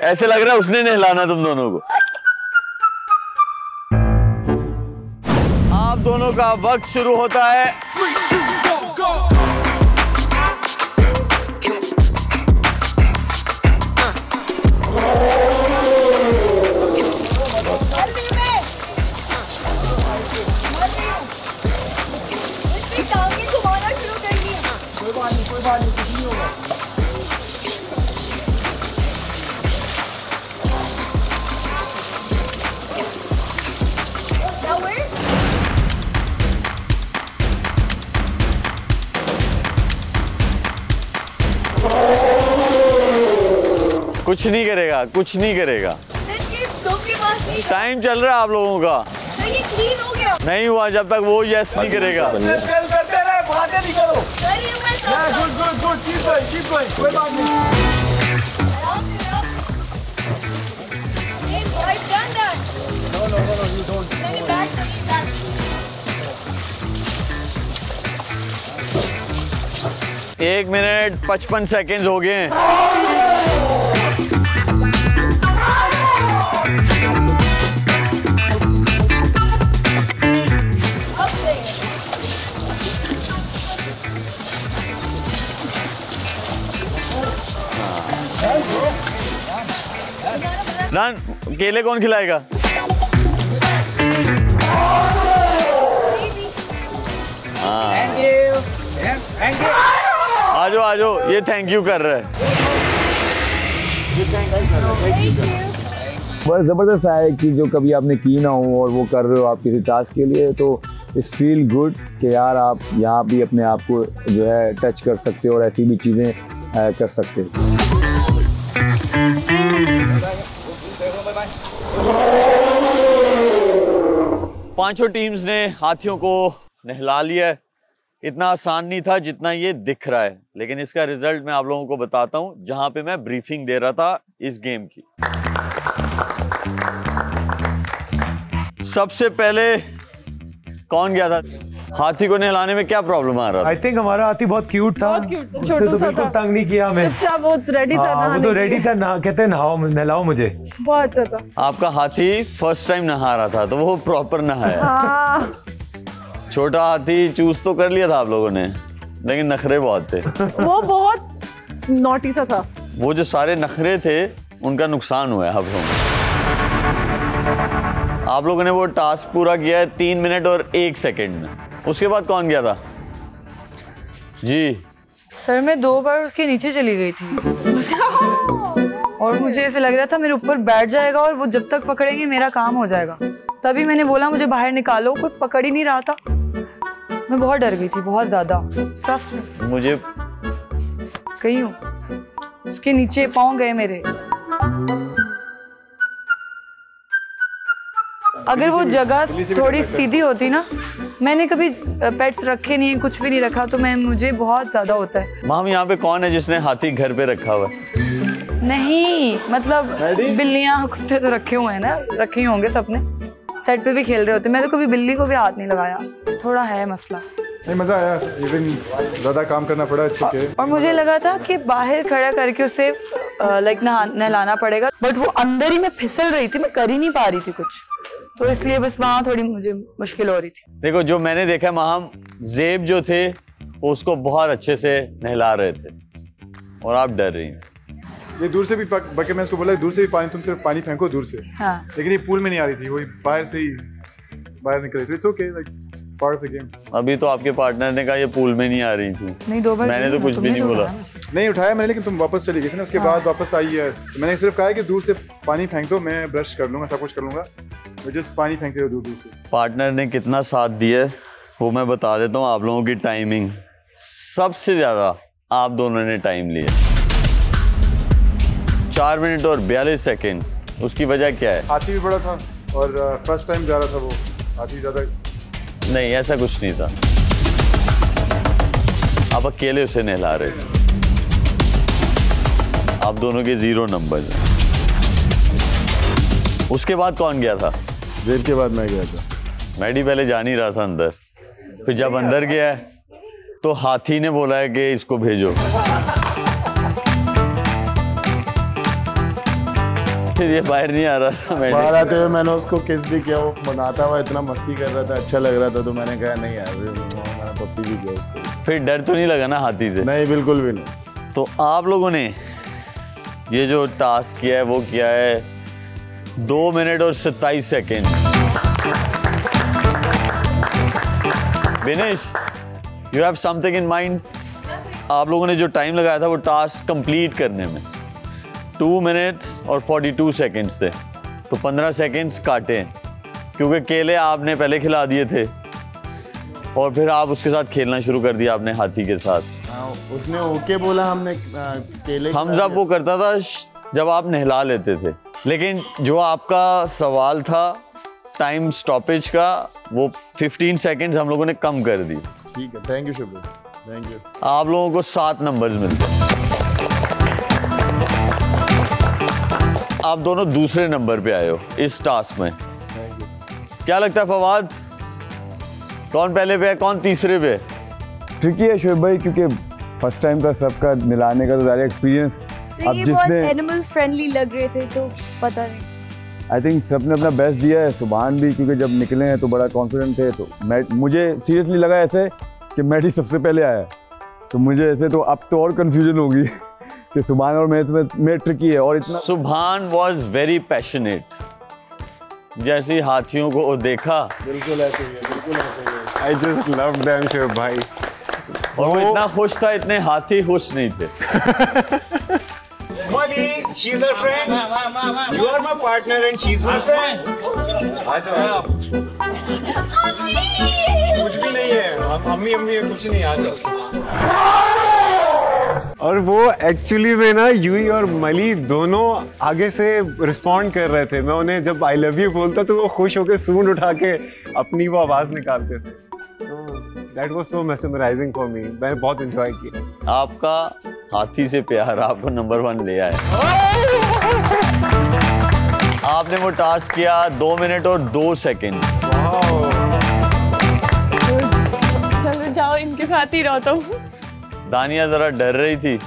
Speaker 5: ऐसे लग रहा है उसने नहलाना तुम दोनों को। आप दोनों का वक्त शुरू होता है। कुछ नहीं करेगा, कुछ नहीं करेगा। टाइम चल रहा है आप लोगों का। नहीं हुआ जब तक वो यस नहीं करेगा। एक मिनट 55 सेकेंड हो गए हैं। डन। केले कौन खिलाएगा? आजो आजो, ये थैंक यू कर रहा है।
Speaker 2: बस जबरदस्त है कि जो कभी आपने की ना हो और वो कर रहे हो आप किसी टास्क के लिए, तो इट्स फील गुड कि यार आप यहाँ भी अपने आप को जो है टच कर सकते हो और ऐसी भी चीज़ें कर सकते हो।
Speaker 5: पांचों टीम्स ने हाथियों को नहला लिया है। इतना आसान नहीं था जितना ये दिख रहा है, लेकिन इसका रिजल्ट मैं आप लोगों को बताता हूं जहां पे मैं ब्रीफिंग दे रहा था इस गेम की। सबसे पहले कौन गया था? हाथी को नहलाने में क्या प्रॉब्लम आ रहा था?
Speaker 6: आई थिंक हमारा हाथी बहुत क्यूट था, उसने तो बिल्कुल तंग नहीं किया हमें।
Speaker 8: अच्छा, बहुत रेडी था
Speaker 6: वो तो रेडी था ना, कहते नहाओ नहलाओ मुझे।
Speaker 8: बहुत अच्छा था।
Speaker 5: आपका हाथी फर्स्ट टाइम नहा रहा था तो वो प्रॉपर नहाया। छोटा हाथी चूज तो कर लिया था आप लोगों ने, लेकिन नखरे बहुत थे।
Speaker 8: वो बहुत नॉटी सा था।
Speaker 5: वो जो सारे नखरे थे उनका नुकसान हुआ है आप लोगों को। आप लोगों ने वो टास्क पूरा किया है 3 मिनट और 1 सेकंड में। उसके बाद कौन गया था? जी
Speaker 7: सर, मैं 2 बार उसके नीचे चली गई थी और मुझे ऐसे लग रहा था मेरे ऊपर बैठ जाएगा और वो जब तक पकड़ेंगे मेरा काम हो जाएगा। तभी मैंने बोला मुझे बाहर निकालो, कोई पकड़ ही नहीं रहा था। मैं बहुत डर गई थी, बहुत ज्यादा। ट्रस्ट में
Speaker 5: मुझे
Speaker 7: गई हूँ, उसके नीचे पाँव गए मेरे। अगर वो जगह थोड़ी सीधी होती ना, मैंने कभी पेट्स रखे नहीं, कुछ भी नहीं रखा, तो मुझे बहुत ज्यादा होता है।
Speaker 5: माम, यहाँ पे कौन है जिसने हाथी घर पे रखा हुआ है?
Speaker 7: नहीं, मतलब बिल्लियां कुत्ते तो रखे हुए हैं ना, रखे ही होंगे सबने। सेट पे भी खेल रहे होते, मैं तो कभी बिल्ली को भी हाथ नहीं लगाया। थोड़ा है मसला।
Speaker 10: नहीं, मजा आया, इवन ज्यादा काम करना पड़ा अच्छे के।
Speaker 7: और मुझे लगा था कि बाहर खड़ा करके उसे लाइक नहलाना पड़ेगा, बट वो अंदर ही मैं फिसल रही थी, मैं कर ही नहीं पा रही थी कुछ, तो इसलिए बस वहाँ थोड़ी मुझे मुश्किल हो रही थी।
Speaker 5: देखो, जो मैंने देखा माहम, ज़ेब जो थे वो उसको बहुत अच्छे से नहला रहे थे और आप डर रही हैं।
Speaker 10: ये दूर से भी बल्कि मैं इसको बोला दूर से भी पानी, तुम सिर्फ पानी फेंको दूर से।
Speaker 7: हाँ।
Speaker 10: लेकिन ये पूल में नहीं आ रही थी, वही बाहर से ही बाहर निकल रही थी। It's okay, like part of the game.
Speaker 5: अभी तो आपके पार्टनर ने कहा ये पूल में नहीं आ रही थी।
Speaker 7: नहीं, 2 बार
Speaker 5: मैंने तो कुछ भी नहीं बोला।
Speaker 10: नहीं उठाया मैंने, लेकिन तुम वापस चली गई थी ना, उसके बाद वापस आई है। मैंने सिर्फ कहा कि दूर से पानी फेंक दो, मैं ब्रश कर लूंगा, सब कुछ कर लूंगा, मैं जस्ट पानी फेंक दो दूर से।
Speaker 5: पार्टनर ने कितना साथ दिया वो मैं बता देता हूँ। आप लोगों की टाइमिंग सबसे ज्यादा आप दोनों ने टाइम लिया, 4 मिनट और 42 सेकेंड। उसकी वजह क्या है?
Speaker 10: हाथी भी बड़ा था और फर्स्ट टाइम जा रहा था वो, हाथी ज्यादा
Speaker 5: नहीं, ऐसा कुछ नहीं था। आप अकेले उसे नहला रहे थे। आप दोनों के 0 नंबर। उसके बाद कौन गया था?
Speaker 4: ज़ेब के बाद मैं गया था।
Speaker 5: मैडी पहले जा नहीं रहा था अंदर, फिर जब अंदर गया तो हाथी ने बोला है कि इसको भेजो। फिर ये बाहर नहीं आ रहा था।
Speaker 4: बाहर आते हुए मैंने उसको किस भी किया, वो मनाता हुआ इतना मस्ती कर रहा था, अच्छा लग रहा था, तो मैंने कहा नहीं यार, मैंने पप्पी भी किया उसको।
Speaker 5: फिर डर तो नहीं लगा ना हाथी से?
Speaker 4: नहीं, बिल्कुल भी नहीं।
Speaker 5: तो आप लोगों ने ये जो टास्क किया है वो किया है 2 मिनट और 27 second. Vinesh, you have something in mind? आप लोगों ने जो टाइम लगाया था वो टास्क कंप्लीट करने में 2 मिनट्स और 42 सेकेंड्स थे, तो 15 सेकेंड्स काटे क्योंकि केले आपने पहले खिला दिए थे और फिर आप उसके साथ खेलना शुरू कर दिया आपने हाथी के साथ।
Speaker 4: उसने ओके बोला, हमने केले
Speaker 5: हम जब वो करता था जब आप नहला लेते थे, लेकिन जो आपका सवाल था टाइम स्टॉपेज का, वो 15 सेकंड्स हम लोगों ने कम कर दी।
Speaker 4: ठीक है, thank you Shubh, thank you.
Speaker 5: आप लोगों को 7 नंबर्स मिलते हैं। आप दोनों दूसरे नंबर पे आए हो इस टास्क में। क्या लगता है फवाद, कौन पहले पे है, कौन तीसरे पे?
Speaker 2: ट्रिकी है शोएब भाई, क्योंकि फर्स्ट टाइम का सबका मिलाने का तो ज़्यादा एक्सपीरियंस। अब
Speaker 3: ये बहुत एनिमल फ्रेंडली लग रहे थे तो पता नहीं।
Speaker 2: आई थिंक सबने अपना बेस्ट दिया है। सुभान भी क्योंकि जब निकले हैं तो बड़ा कॉन्फिडेंट थे, तो मुझे सीरियसली लगा ऐसे कि मैट ही सबसे पहले आया, तो मुझे ऐसे तो अब तो और कंफ्यूजन होगी कि सुभान और मैं ट्रिकी है। और इतना
Speaker 5: सुभान वॉज वेरी पैशनेट, जैसे हाथियों को देखा
Speaker 4: बिल्कुल ऐसे ही है, बिल्कुल ऐसे ही है।
Speaker 1: I just love them Shoaib भाई।
Speaker 5: और वो इतना खुश था, इतने हाथी खुश नहीं थे।
Speaker 6: Molly, she's her friend. You are my partner and she's my friend. कुछ भी नहीं है, अम्मी है, कुछ नहीं आज।
Speaker 1: और वो एक्चुअली में ना यूई और मली दोनों आगे से रिस्पॉन्ड कर रहे थे। मैं उन्हें जब आई लव यू बोलता तो वो खुश होकर सूंड उठा के अपनी वो आवाज निकालते थे। That was so mesmerizing for me. मैं बहुत एंजॉय किया।
Speaker 5: आपका हाथी से प्यार आपको नंबर 1 ले आया। आपने वो टास्क किया 2 मिनट और 2 सेकंड।
Speaker 3: चलो जाओ, इनके साथ ही रहो तुम।
Speaker 5: दानिया जरा डर रही थी,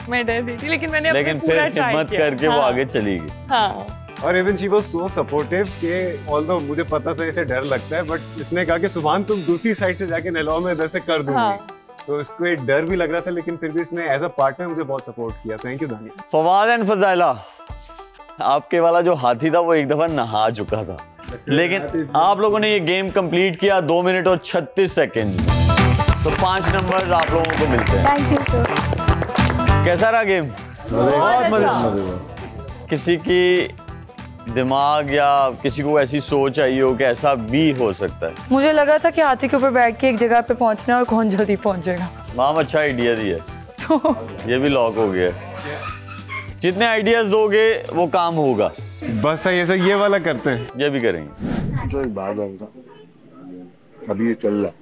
Speaker 3: मैं डर रही थी, लेकिन मैंने
Speaker 5: लेकिन फिर हिम्मत करके वो आगे चली गई।
Speaker 3: हाँ।
Speaker 1: और even she was so supportive कि ऑल्दो मुझे पता था इसे डर लगता है, बट इसने कहा कि सुभान तुम दूसरी साइड से जाके नहलाओ, मैं इधर से कर दूंगी। हाँ। तो इसको एक डर भी लग रहा था, लेकिन फिर भी इसने एज अ पार्टनर मुझे बहुत सपोर्ट किया। थैंक यू दानिया।
Speaker 5: फवाद एंड फजाइला, आपके वाला जो हाथी था वो एक दफा नहा चुका था, लेकिन आप लोगों ने ये गेम कंप्लीट किया 2 मिनट और 36 सेकंड। तो 5 नंबर आप लोगों को मिलते हैं।
Speaker 3: Thank you sir.
Speaker 5: कैसा रहा गेम?
Speaker 4: बहुत मजा।
Speaker 5: किसी की दिमाग या किसी को ऐसी सोच आई हो कि ऐसा भी हो सकता है?
Speaker 7: मुझे लगा था कि हाथी के ऊपर बैठ के एक जगह पे पहुंचना है और कौन जल्दी पहुंचेगा।
Speaker 5: माम अच्छा आइडिया दिया, ये भी लॉक हो गया। जितने आइडियाज दोगे वो काम होगा।
Speaker 1: बस ये सब ये वाला करते हैं,
Speaker 5: ये भी करेंगे।
Speaker 4: तो एक बात है, अभी ये चल रहा है,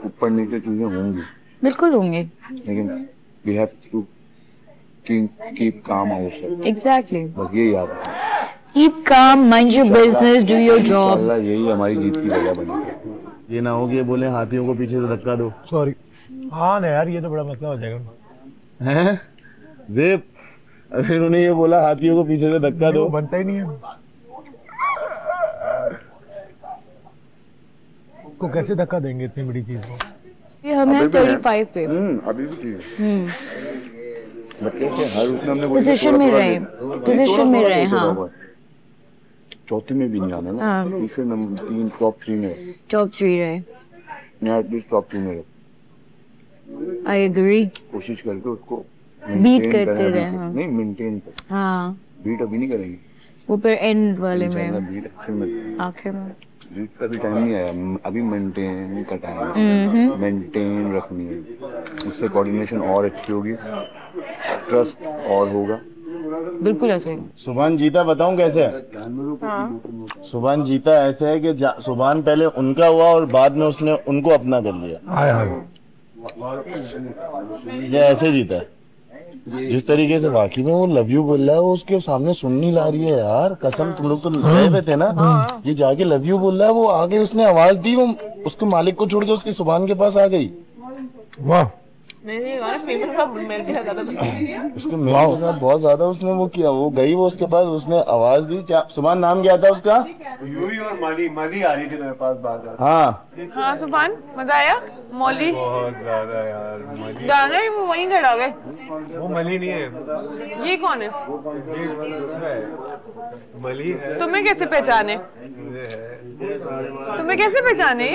Speaker 4: ऊपर नीचे चीजें होंगी,
Speaker 3: बिल्कुल होंगे,
Speaker 4: लेकिन we have to keep calm ourselves.
Speaker 3: Exactly.
Speaker 4: बस ये याद है।
Speaker 3: Keep calm, mind your business, do your job.
Speaker 4: इंशाल्लाह यही हमारी जीत की वजह बनी। ये ना हो कि ये बोले हाथियों को पीछे से धक्का दो।
Speaker 6: सॉरी। हाँ ना यार, ये तो बड़ा मसला हो जाएगा।
Speaker 4: हैं? ज़ेब, अगर उन्हें ये बोला हाथियों को पीछे से धक्का दो,
Speaker 6: बनता ही नहीं है। को कैसे धक्का देंगे इतनी बड़ी चीज को?
Speaker 3: ये हम हैं 35 पे।
Speaker 4: अभी भी ठीक। हर उसने हमने
Speaker 3: पोजीशन में रहे, पोजीशन में रहे। हाँ।
Speaker 4: चौथी में भी नहीं आना ना, तीसरे नंबर 3 टॉप 3 में,
Speaker 3: टॉप 3 रहे,
Speaker 4: या एटलीस्ट टॉप 2 में रहे।
Speaker 3: I agree.
Speaker 4: कोशिश करके उसको
Speaker 3: बीट करते रहे। हाँ।
Speaker 4: नहीं, मेंटेन कर।
Speaker 3: हाँ,
Speaker 4: बीट अभी नहीं करेंगे,
Speaker 3: वो पर एंड वाले में,
Speaker 4: बीट आखिर में,
Speaker 3: आखिर में।
Speaker 4: बीट का भी टाइम नहीं आया, अभी मेंटेन का टाइम, मेंटेन रखनी है, उससे कोऑर्डिनेशन और अच्छी होगी, ट्रस्ट और होगा।
Speaker 3: बिल्कुल ऐसे।
Speaker 4: सुभान जीता, बताऊं कैसे है? सुभान जीता ऐसे है कि सुभान पहले उनका हुआ और बाद में उसने उनको अपना कर लिया। ये ऐसे जीता है। जिस तरीके से वाकई में वो लव यू बोल रहा है, वो उसके सामने सुन नहीं ला रही है यार, कसम। तुम लोग तो गए हुए थे ना, ये जाके लव यू बोल रहा है, वो आगे उसने आवाज दी, वो उसके मालिक को छोड़ के उसके सुभान के पास आ गई।
Speaker 6: वाह,
Speaker 4: उसके मेल के साथ बहुत ज्यादा उसने वो किया, वो गई, वो उसके पास उसने आवाज दी। क्या सुभान नाम क्या था उसका?
Speaker 1: यूई और मली आ रही थी मेरे पास बार-बार।
Speaker 3: हाँ सुभान, मजा आया? मौली
Speaker 1: बहुत ज्यादा यार। मली
Speaker 3: जाना ही, वो वहीं खड़ा हो गए।
Speaker 1: वो मली नहीं है।
Speaker 3: ये कौन है?
Speaker 1: ये दूसरा है, मली है।
Speaker 3: तुम्हें कैसे पहचाने? तुम्हें कैसे पहचाने?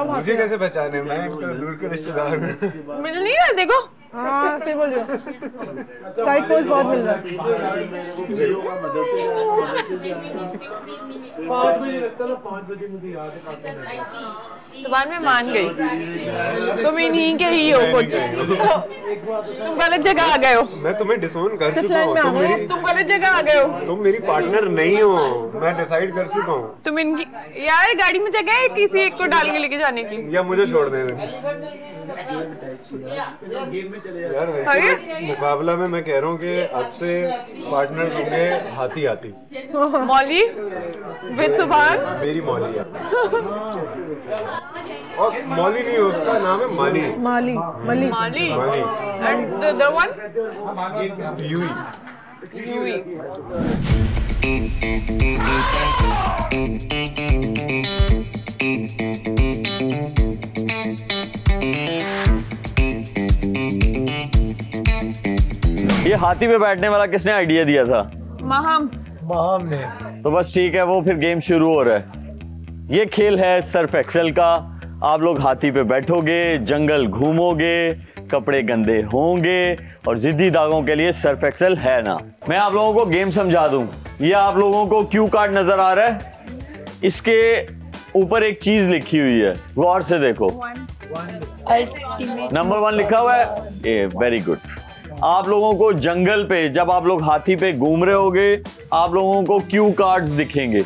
Speaker 1: मुझे कैसे पहचाने? मैं दूर के रिश्तेदार हूँ।
Speaker 3: मिल नहीं रहा, देखो
Speaker 8: हाँ सही बोल रहे हो, साइड पोज बहुत मिल रहा है।
Speaker 7: सुभान मैं मान गई, तुम इन्हीं के ही हो कुछ। तुम गलत जगह आ गए हो।
Speaker 12: मैं तुम्हें डिसोन कर चुका हूँ।
Speaker 7: तुम गलत जगह आ गए हो।
Speaker 12: तुम मेरी पार्टनर नहीं हो, मैं डिसाइड कर चुका हूँ।
Speaker 7: तुम इनकी यार गाड़ी में जगह है किसी एक को डाल के लेके जाने की,
Speaker 12: या मुझे छोड़ देना। यार मुकाबला में मैं कह रहा हूँ कि अब से पार्टनर्स होंगे हाथी हाथी।
Speaker 7: मौली विद सुभान,
Speaker 12: मेरी मौली है। और मौली नहीं, उसका नाम है Mali.
Speaker 8: Mali Mali
Speaker 7: Mali and the one
Speaker 12: यूई।
Speaker 7: यूई।
Speaker 5: ये हाथी पे बैठने वाला किसने आइडिया दिया था?
Speaker 7: महम
Speaker 6: ने।
Speaker 5: तो बस ठीक है, वो फिर गेम शुरू हो रहा है। ये खेल है सर्फ एक्सेल का। आप लोग हाथी पे बैठोगे, जंगल घूमोगे, कपड़े गंदे होंगे और जिद्दी दागों के लिए सर्फ एक्सेल है ना। मैं आप लोगों को गेम समझा दूं। ये आप लोगों को क्यू कार्ड नजर आ रहा है, इसके ऊपर एक चीज लिखी हुई है, गौर से देखो। नंबर 1 लिखा हुआ है। Very good. आप लोगों को जंगल पे जब आप लोग हाथी पे घूम रहे होगे, आप लोगों को क्यू कार्ड्स दिखेंगे।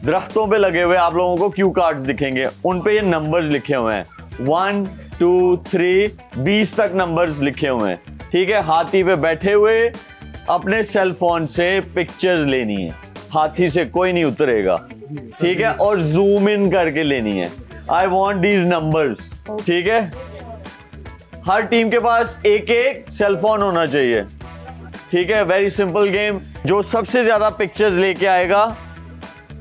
Speaker 5: दरख्तों पे लगे हुए आप लोगों को क्यू कार्ड्स दिखेंगे, उन पे ये नंबर्स लिखे हुए हैं। 1 2 3 20 तक नंबर्स लिखे हुए हैं। ठीक है, हाथी पे बैठे हुए अपने सेल फोन से पिक्चर लेनी है। हाथी से कोई नहीं उतरेगा, ठीक है, और जूम इन करके लेनी है। I want these numbers. ठीक है, हर टीम के पास एक एक सेल फोन होना चाहिए। ठीक है, वेरी सिंपल गेम। जो सबसे ज्यादा पिक्चर्स लेके आएगा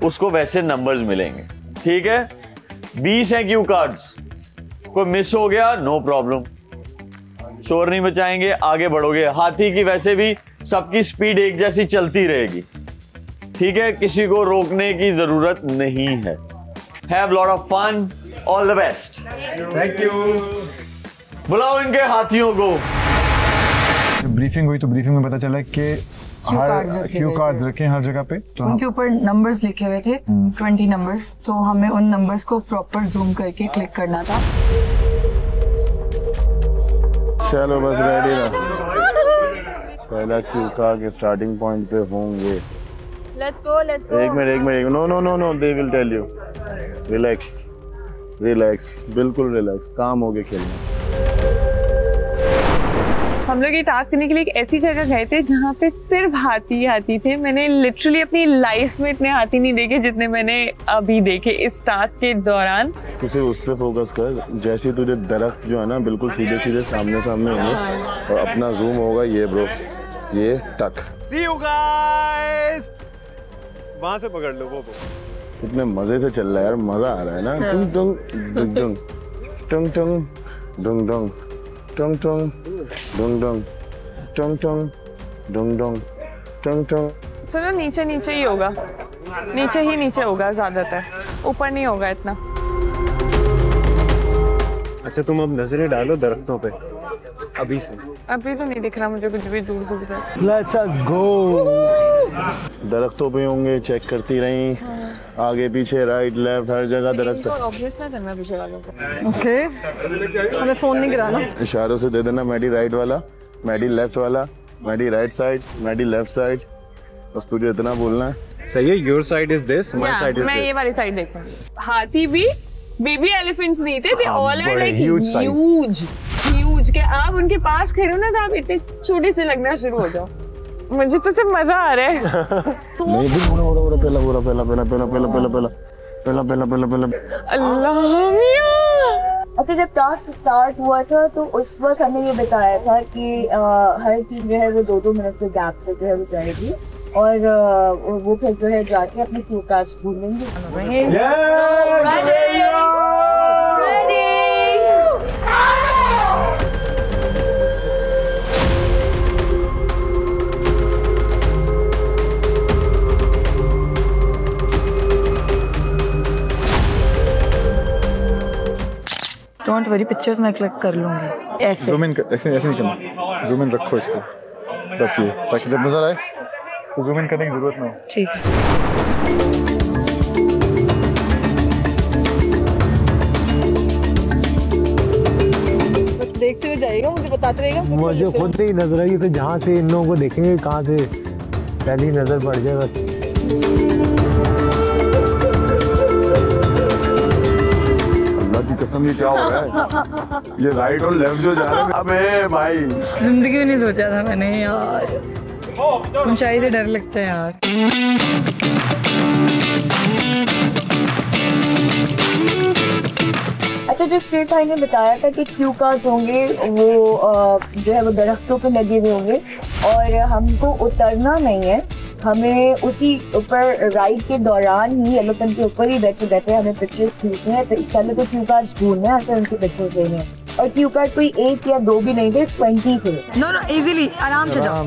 Speaker 5: उसको वैसे नंबर्स मिलेंगे। ठीक है, 20 हैं क्यू कार्ड्स। कोई मिस हो गया नो प्रॉब्लम, शोर नहीं बचाएंगे, आगे बढ़ोगे। हाथी की वैसे भी सबकी स्पीड एक जैसी चलती रहेगी। ठीक है, किसी को रोकने की जरूरत नहीं है। Have lot of fun, all the best.
Speaker 12: Thank you.
Speaker 5: बुलाओ इनके हाथियों को।
Speaker 10: ब्रीफिंग हुई तो ब्रीफिंग में पता चला कि क्यू कार्ड्स रखे हर जगह पे, तो
Speaker 7: उनके ऊपर नंबर्स लिखे हुए थे, 20 नंबर्स। तो हमें उन नंबर्स को प्रॉपर जूम करके क्लिक करना था।
Speaker 4: चलो बस रेडी ना। पहला क्यू कार्ड के स्टार्टिंग पॉइंट पे होंगे।
Speaker 11: Let's go.
Speaker 4: एक minute. No they will tell you. Relax, बिल्कुल रिलैक्स, काम हो गया खेलना।
Speaker 7: हम लोग ये टास्क करने के लिए एक ऐसी जगह गए थे जहाँ पे सिर्फ हाथी थे। मैंने लिटरली अपनी लाइफ में इतने हाथी नहीं देखे जितने मैंने अभी देखे इस टास्क के दौरान।
Speaker 4: तू सिर्फ उस पे फोकस कर, जैसे तुझे दरख्त जो है ना बिल्कुल सीधे सामने होंगे और अपना जूम होगा। ये ब्रो, ये टक।
Speaker 12: See you guys। वहां से पकड़ लो वो।
Speaker 4: कितने मजे से चल रहा है यार, मजा आ रहा है ना। टुंग टुंग डुंग डुंग टुंग टुंग डुंग डुंग टुंग टुंग डुंग डुंग टुंग टुंग डुंग डुंग टुंग टुंग।
Speaker 7: चलो नीचे ही होगा, नीचे होगा ज्यादातर, ऊपर नहीं होगा इतना।
Speaker 12: अच्छा तुम अब नजरें डालो दरख्तों पे अभी से।
Speaker 7: अभी तो नहीं दिख रहा मुझे कुछ भी दूर से।
Speaker 10: लेट्स अस गो।
Speaker 4: दरख्तों पे होंगे, चेक करती रही, आगे पीछे राइट लेफ्ट हर जगह दरख्त।
Speaker 7: ऑब्वियस ना करना पीछे वालों को।
Speaker 8: ओके, हमें फोन नहीं गिराना।
Speaker 4: इशारों से दे देना, मैडी राइट वाला, मैडी लेफ्ट वाला, Maddy right side, Maddy left side. बस तुझे इतना बोलना है।
Speaker 12: सही है, your side is this, my side is this.
Speaker 7: मैं ये वाली साइड देखूंगी। हाथी भी बेबी एलिफेंट्स नहीं थे, they all are like huge के आप उनके पास खड़े हो ना तो आप इतने छोटे से लगना शुरू हो जाओ। मुझे तो सिर्फ मजा आ रहा है।
Speaker 4: नहीं भी पूरा पहला
Speaker 7: अल्लाह मियां।
Speaker 3: अच्छा, जब टास्क स्टार्ट हुआ था तो उस वक्त हमें ये बताया था कि हर चीज जो है वो 2-2 मिनट के गैप से जो है वो जाएगी और वो फिर जो है जाके अपने क्यू कार्ड्स ढूंढेंगे।
Speaker 7: डोंट वरी, पिक्चर्स मैं क्लिक कर लूँगी। ऐसे
Speaker 10: जूम इन ऐसे नहीं करना, जूम इन रखो इसको बस, ये ताकि जब नजर आए तो जूम इन करने की जरूरत ना हो।
Speaker 7: ठीक है।
Speaker 8: बस देखते हुए जाइएगा, मुझे बताते रहेगा।
Speaker 6: मुझे खुद नहीं नजर आई, तो जहाँ से इन लोगों को देखेंगे कहाँ से पहली नजर पड़ जाएगा।
Speaker 2: अल्लाह की कसम, ये क्या हो रहा है? ये राइट और लेफ्ट जो जा रहे हैं, अबे भाई
Speaker 7: जिंदगी में नहीं सोचा था मैंने यार, ऊंचाई से डर लगता है यार।
Speaker 3: अच्छा, जो श्री भाई ने बताया था कि क्यू कार्ड्स होंगे वो जो है वो दरख्तों पे लगे हुए होंगे और हमको उतरना नहीं है, हमें उसी ऊपर राइड के दौरान ही एलिफेंट के ऊपर ही बैठे बैठे हमें पिक्चर्स खींचने हैं। तो इस पहले तो क्यू कार्ड्स ढूंढने हैं, फिर उनके पिक्चर्स लेने हैं। और क्यू कार्ड कोई 1 या 2 भी नहीं थे, 20 थे।
Speaker 7: नो इजीली, आराम से जाओ,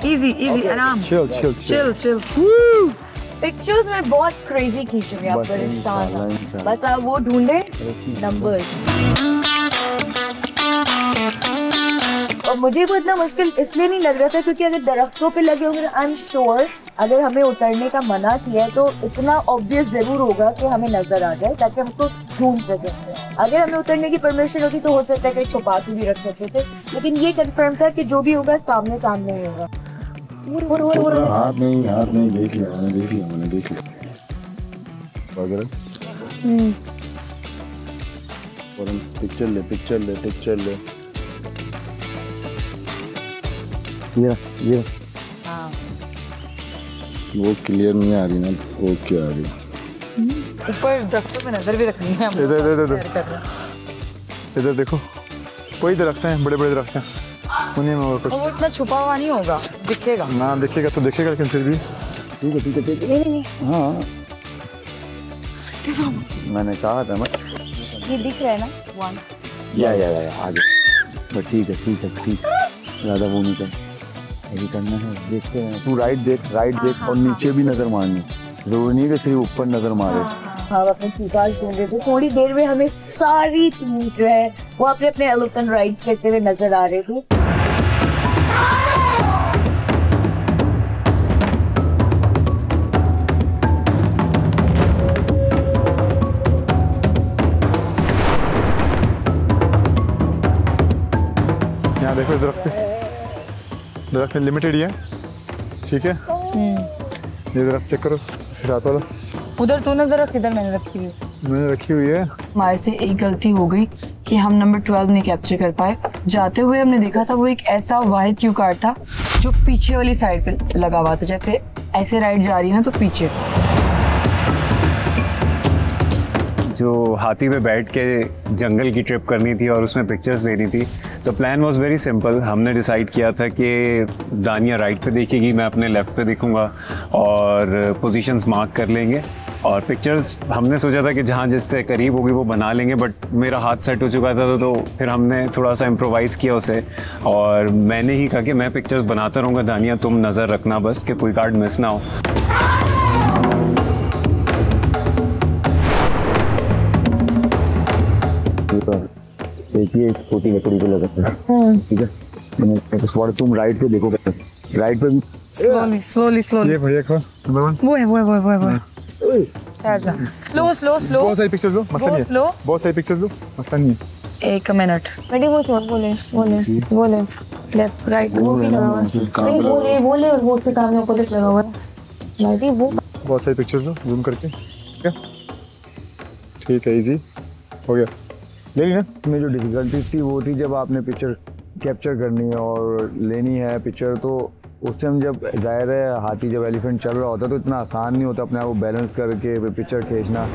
Speaker 7: इजी आराम, चिल।
Speaker 3: पिक्चर्स में बहुत क्रेजी खींचूंगी, आप परेशान ना, बस आप वो ढूंढे नंबर्स। और मुझे को इतना मुश्किल इसलिए नहीं लग रहा था क्योंकि अगर दरख्तों पे लगे होंगे, आई एम श्योर अगर हमें उतरने का मना किया है तो इतना ऑब्वियस जरूर होगा कि हमें नजर आ जाए ताकि हम उसको ढूंढ सकें। अगर हमें उतरने की परमिशन होती तो हो सकता है कि छुपा के भी रख सकते थे, लेकिन ये कंफर्म था कि जो भी होगा सामने सामने ही होगा।
Speaker 4: हाथ नहीं देख लिया मैंने पिक्चर ले ये वो क्लियर नहीं आ रही ना, वो क्या आ रही?
Speaker 7: ऊपर दरख्तों पे नजर भी रखनी है।
Speaker 10: इधर देखो, कोई दरख्त हैं, बड़े बड़े दरख्त हैं, उन्हीं में कुछ।
Speaker 7: वो इतना छुपा हुआ नहीं होगा, दिखेगा
Speaker 10: ना, दिखेगा तो दिखेगा, लेकिन फिर भी ठीक है।
Speaker 3: नहीं।
Speaker 2: हाँ मैंने कहा था, मैं
Speaker 3: ये दिख रहा है ना 1
Speaker 2: या आगे, बस ठीक है, ज़्यादा वो नहीं कर, यही करना है। देखते हैं, तू राइट देख और नीचे भी नजर मारनी, जरूरी नहीं कि सिर्फ ऊपर नजर मारे।
Speaker 3: हम अपने टीकाज ढूंढ रहे थे, थोड़ी देर में हमें सारी टीम जो है वो अपने एलिफेंट राइड्स करते हुए नजर आ रहे थे।
Speaker 10: यहाँ देखो, इस दरख्त में लिमिटेड ही है, ठीक है। ये दरख्त चेक करो, रात वाला
Speaker 7: उधर तूने दरख्त किधर मैंने रखी हुई है। हमारे से एक गलती हो गई कि हम नंबर 12 नहीं कैप्चर कर पाए। जाते हुए हमने देखा था वो एक ऐसा वाहिद क्यू कार्ड था जो पीछे वाली साइड पे लगा हुआ था, जैसे ऐसे राइड जा रही है ना तो पीछे।
Speaker 1: जो हाथी पे बैठ के जंगल की ट्रिप करनी थी और उसमें पिक्चर्स लेनी थी, तो प्लान वाज वेरी सिंपल। हमने डिसाइड किया था कि दानिया राइट पे देखेगी, मैं अपने लेफ़्ट पे देखूंगा और पोजीशंस मार्क कर लेंगे और पिक्चर्स हमने सोचा था कि जहाँ जिससे करीब होगी वो बना लेंगे, बट मेरा हाथ सेट हो चुका था तो फिर हमने थोड़ा सा इम्प्रोवाइज़ किया उसे और मैंने ही कहा कि मैं पिक्चर्स बनाता रहूँगा, दानिया तुम नज़र रखना बस कि कोई कार्ड मिस ना हो।
Speaker 2: एक ही छोटी लकड़ी पे लगा है, ठीक है। तुम राइट पे देखो, राइट पे भी
Speaker 7: स्लोली
Speaker 10: ये बढ़िया खा,
Speaker 7: वो है स्लो
Speaker 10: बहुत सारी पिक्चर्स दो, मसला नहीं है, बहुत सारी पिक्चर्स दो, मसला नहीं है।
Speaker 7: 1 मिनट
Speaker 3: बेटी वो छोड़, बोले लेफ्ट राइट वो भी लगा हुआ है, बोले और वो से सामने पुलिस लगा हुआ है बेटी, वो
Speaker 10: बहुत सारी पिक्चर्स दो जूम करके, ठीक है, इजी हो गया। लेकिन ना
Speaker 2: में जो डिफिकल्टी थी वो थी जब आपने पिक्चर कैप्चर करनी है और लेनी है पिक्चर, तो उस टाइम जब जाहिर है हाथी जब एलिफेंट चल रहा होता तो इतना आसान नहीं होता अपने आप को बैलेंस करके पिक्चर खींचना।